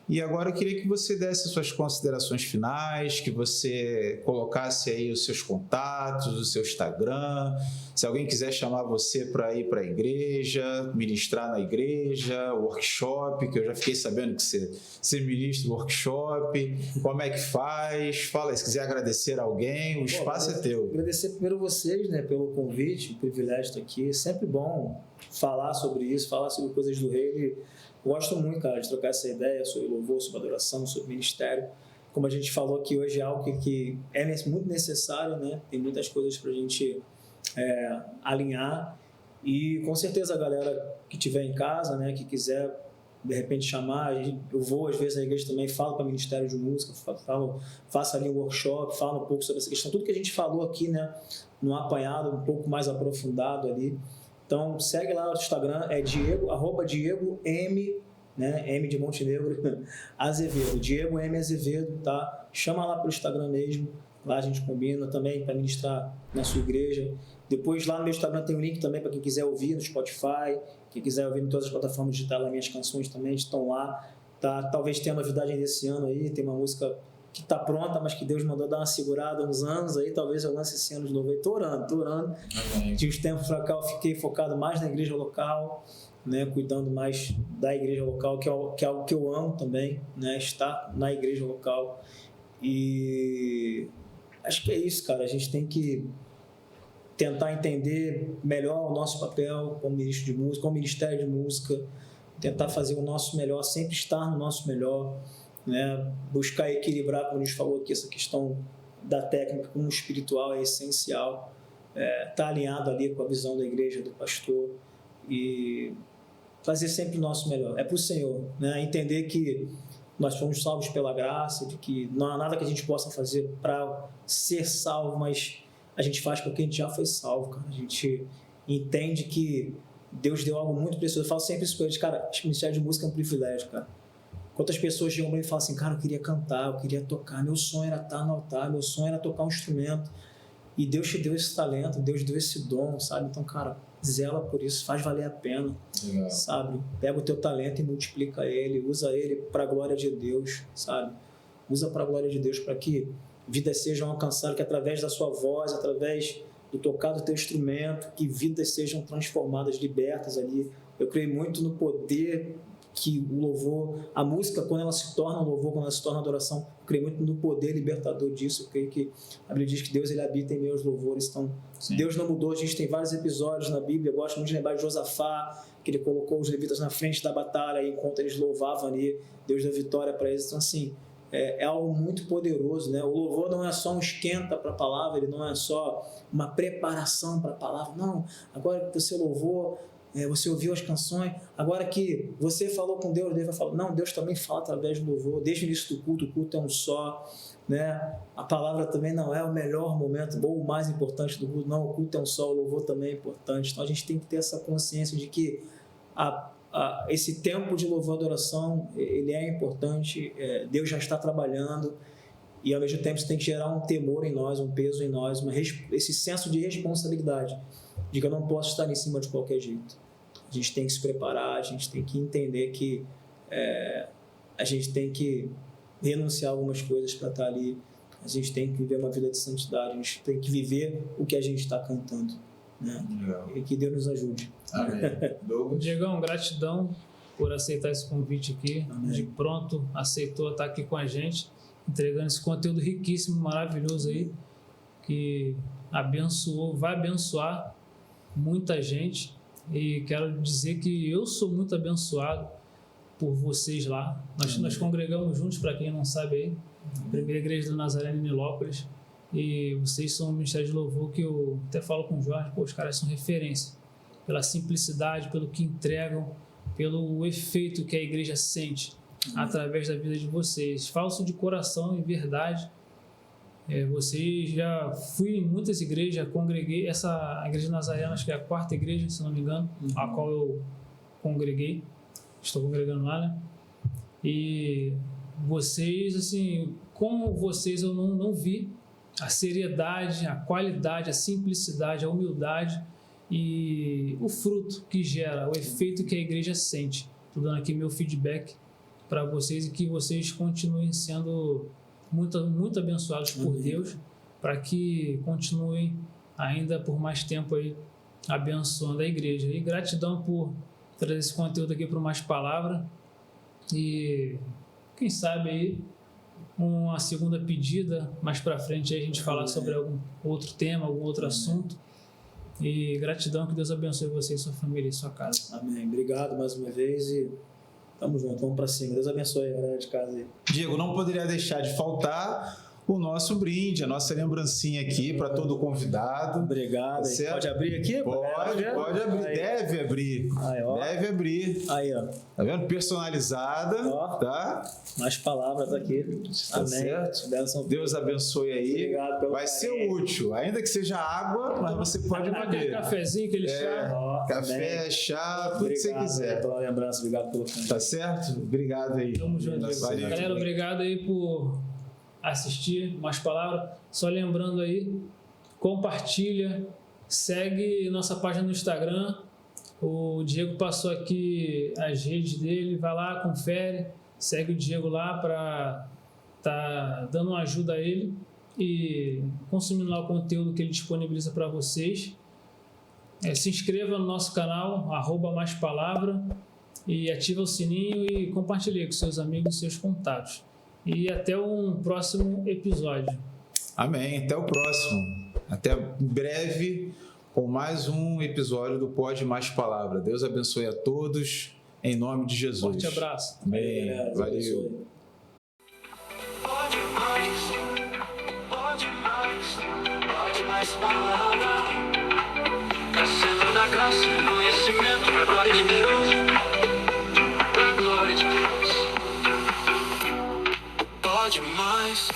E agora eu queria que você desse suas considerações finais, que você colocasse aí os seus contatos, o seu Instagram, se alguém quiser chamar você para ir para a igreja, ministrar na igreja, workshop, que eu já fiquei sabendo que você ministra workshop, como é que faz? Fala aí, se quiser agradecer a alguém, o espaço é teu. Agradecer primeiro vocês, né, pelo convite, o privilégio de estar aqui. É sempre bom falar sobre isso, falar sobre coisas do reino. Eu gosto muito, cara, de trocar essa ideia sobre louvor, sobre adoração, sobre ministério. Como a gente falou aqui hoje, é algo que é muito necessário, né? Tem muitas coisas para a gente alinhar. E com certeza a galera que estiver em casa, né, que quiser de repente chamar, eu vou às vezes na igreja também, falo para o Ministério de Música, faço ali um workshop, falo um pouco sobre essa questão, tudo que a gente falou aqui, né, no apanhado, um pouco mais aprofundado ali. Então, segue lá no Instagram, é @Diego M, né, M de Montenegro, Azevedo, Diego M Azevedo, tá? Chama lá pelo Instagram mesmo, lá a gente combina também para ministrar na sua igreja. Depois lá no meu Instagram tem um link também para quem quiser ouvir no Spotify, quem quiser ouvir em todas as plataformas digitais, as minhas canções também estão lá, tá? Talvez tenha novidade desse ano aí, tem uma música que está pronta, mas que Deus mandou dar uma segurada uns anos aí, talvez eu lance esse ano de novo aí. Tô orando. De uns tempos para cá eu fiquei focado mais na igreja local, né, cuidando mais da igreja local, que é algo que eu amo também, né, estar na igreja local. E acho que é isso, cara, a gente tem que tentar entender melhor o nosso papel como ministro de música, como ministério de música, tentar fazer o nosso melhor, sempre estar no nosso melhor, né? Buscar equilibrar, como a gente falou aqui, essa questão da técnica com o espiritual é essencial, tá alinhado ali com a visão da igreja, do pastor, e fazer sempre o nosso melhor. É para o Senhor, né? Entender que nós fomos salvos pela graça, de que não há nada que a gente possa fazer para ser salvo, mas a gente faz porque a gente já foi salvo, cara. A gente entende que Deus deu algo muito precioso. Eu falo sempre isso com eles, cara, o ministério de música é um privilégio, cara. Quantas pessoas chegam para mim e falam assim, cara, eu queria cantar, eu queria tocar, meu sonho era estar no altar, meu sonho era tocar um instrumento. E Deus te deu esse talento, Deus deu esse dom, sabe? Então, cara, zela por isso, faz valer a pena, sabe? Pega o teu talento e multiplica ele, usa ele para a glória de Deus, sabe? Usa para a glória de Deus, para que vidas sejam alcançadas, que através da sua voz, através do tocar do teu instrumento, que vidas sejam transformadas, libertas ali. Eu creio muito no poder que o louvor, a música, quando ela se torna um louvor, quando ela se torna adoração, eu creio muito no poder libertador disso. Eu creio que a Bíblia diz que Deus ele habita em meus louvores. Então, sim, Deus não mudou. A gente tem vários episódios na Bíblia. Eu gosto muito de lembrar de Josafá, que ele colocou os levitas na frente da batalha enquanto eles louvavam ali, Deus deu vitória para eles. Então, assim, é algo muito poderoso, né? O louvor não é só um esquenta para a palavra, ele não é só uma preparação para a palavra. Não, agora que você louvou, você ouviu as canções, agora que você falou com Deus, Deus vai falar. Não, Deus também fala através do louvor. Desde o início do culto, o culto é um só, né? A palavra também não é o melhor momento ou o mais importante do culto, não, o culto é um só, o louvor também é importante. Então a gente tem que ter essa consciência de que esse tempo de louvor e adoração, ele é importante, Deus já está trabalhando, e ao mesmo tempo você tem que gerar um temor em nós, um peso em nós, esse senso de responsabilidade, de que eu não posso estar em cima de qualquer jeito. A gente tem que se preparar, a gente tem que entender que a gente tem que renunciar a algumas coisas para estar ali, a gente tem que viver uma vida de santidade, a gente tem que viver o que a gente está cantando, né? E que Deus nos ajude. Amém. Diegão, gratidão por aceitar esse convite aqui. Amém. De pronto aceitou estar aqui com a gente, entregando esse conteúdo riquíssimo, maravilhoso aí, que abençoou, vai abençoar muita gente. E quero dizer que eu sou muito abençoado por vocês lá. Nós congregamos juntos, para quem não sabe aí, Primeira Igreja do Nazareno em Nilópolis, e vocês são um ministério de louvor que eu até falo com o Jorge, os caras são referência pela simplicidade, pelo que entregam, pelo efeito que a igreja sente através da vida de vocês. Falso de coração e verdade. Vocês já fui em muitas igrejas, congreguei, essa igreja nazarena, acho que é a 4ª igreja, se não me engano, a qual eu congreguei, estou congregando lá, né? E vocês, assim, como vocês eu não vi a seriedade, a qualidade, a simplicidade, a humildade e o fruto que gera, o efeito que a igreja sente. Estou dando aqui meu feedback para vocês e que vocês continuem sendo muito abençoados por Deus, para que continuem ainda por mais tempo aí abençoando a igreja. E gratidão por trazer esse conteúdo aqui para o Mais Palavra. E quem sabe aí uma segunda pedida mais para frente aí a gente falar sobre algum outro tema, algum outro assunto. E gratidão, que Deus abençoe você e sua família e sua casa. Amém. Obrigado mais uma vez e tamo junto, vamos pra cima. Deus abençoe a galera de casa aí. Diego, não poderia deixar de faltar o nosso brinde, a nossa lembrancinha aqui para todo convidado. Obrigado. Tá Aí. certo? Pode abrir aqui? Pode abrir, Aí. deve abrir. Aí, ó. Deve abrir. Aí, ó. Tá vendo? Personalizada, Ó. tá? Mais palavras aqui. Tá Amém. certo? Bênção. Deus abençoe aí. Obrigado pelo Vai ser carinho. útil, ainda que seja água, mas você pode Aquele beber. cafezinho, aquele chá. Ó, Café, amém. chá, tudo que você Obrigado quiser. pela lembrança, obrigado pelo carinho. Tá certo? Obrigado aí. Tamo junto. Valeu. Galera, obrigado aí por assistir Mais Palavra. Só lembrando aí, compartilha, segue nossa página no Instagram. O Diego passou aqui as redes dele, vai lá, confere, segue o Diego lá para tá dando uma ajuda a ele e consumindo lá o conteúdo que ele disponibiliza para vocês. Se inscreva no nosso canal, @Mais Palavra, e ativa o sininho e compartilhe com seus amigos e seus contatos. E até um próximo episódio. Amém. Até o próximo. Até breve com mais um episódio do Pode Mais Palavra. Deus abençoe a todos, em nome de Jesus. Forte abraço. Amém. Galera, Deus Valeu. abençoe. Pode mais palavra. Crescendo na graça, no conhecimento, pra glória de Deus. Pra glória de Deus. Pode mais.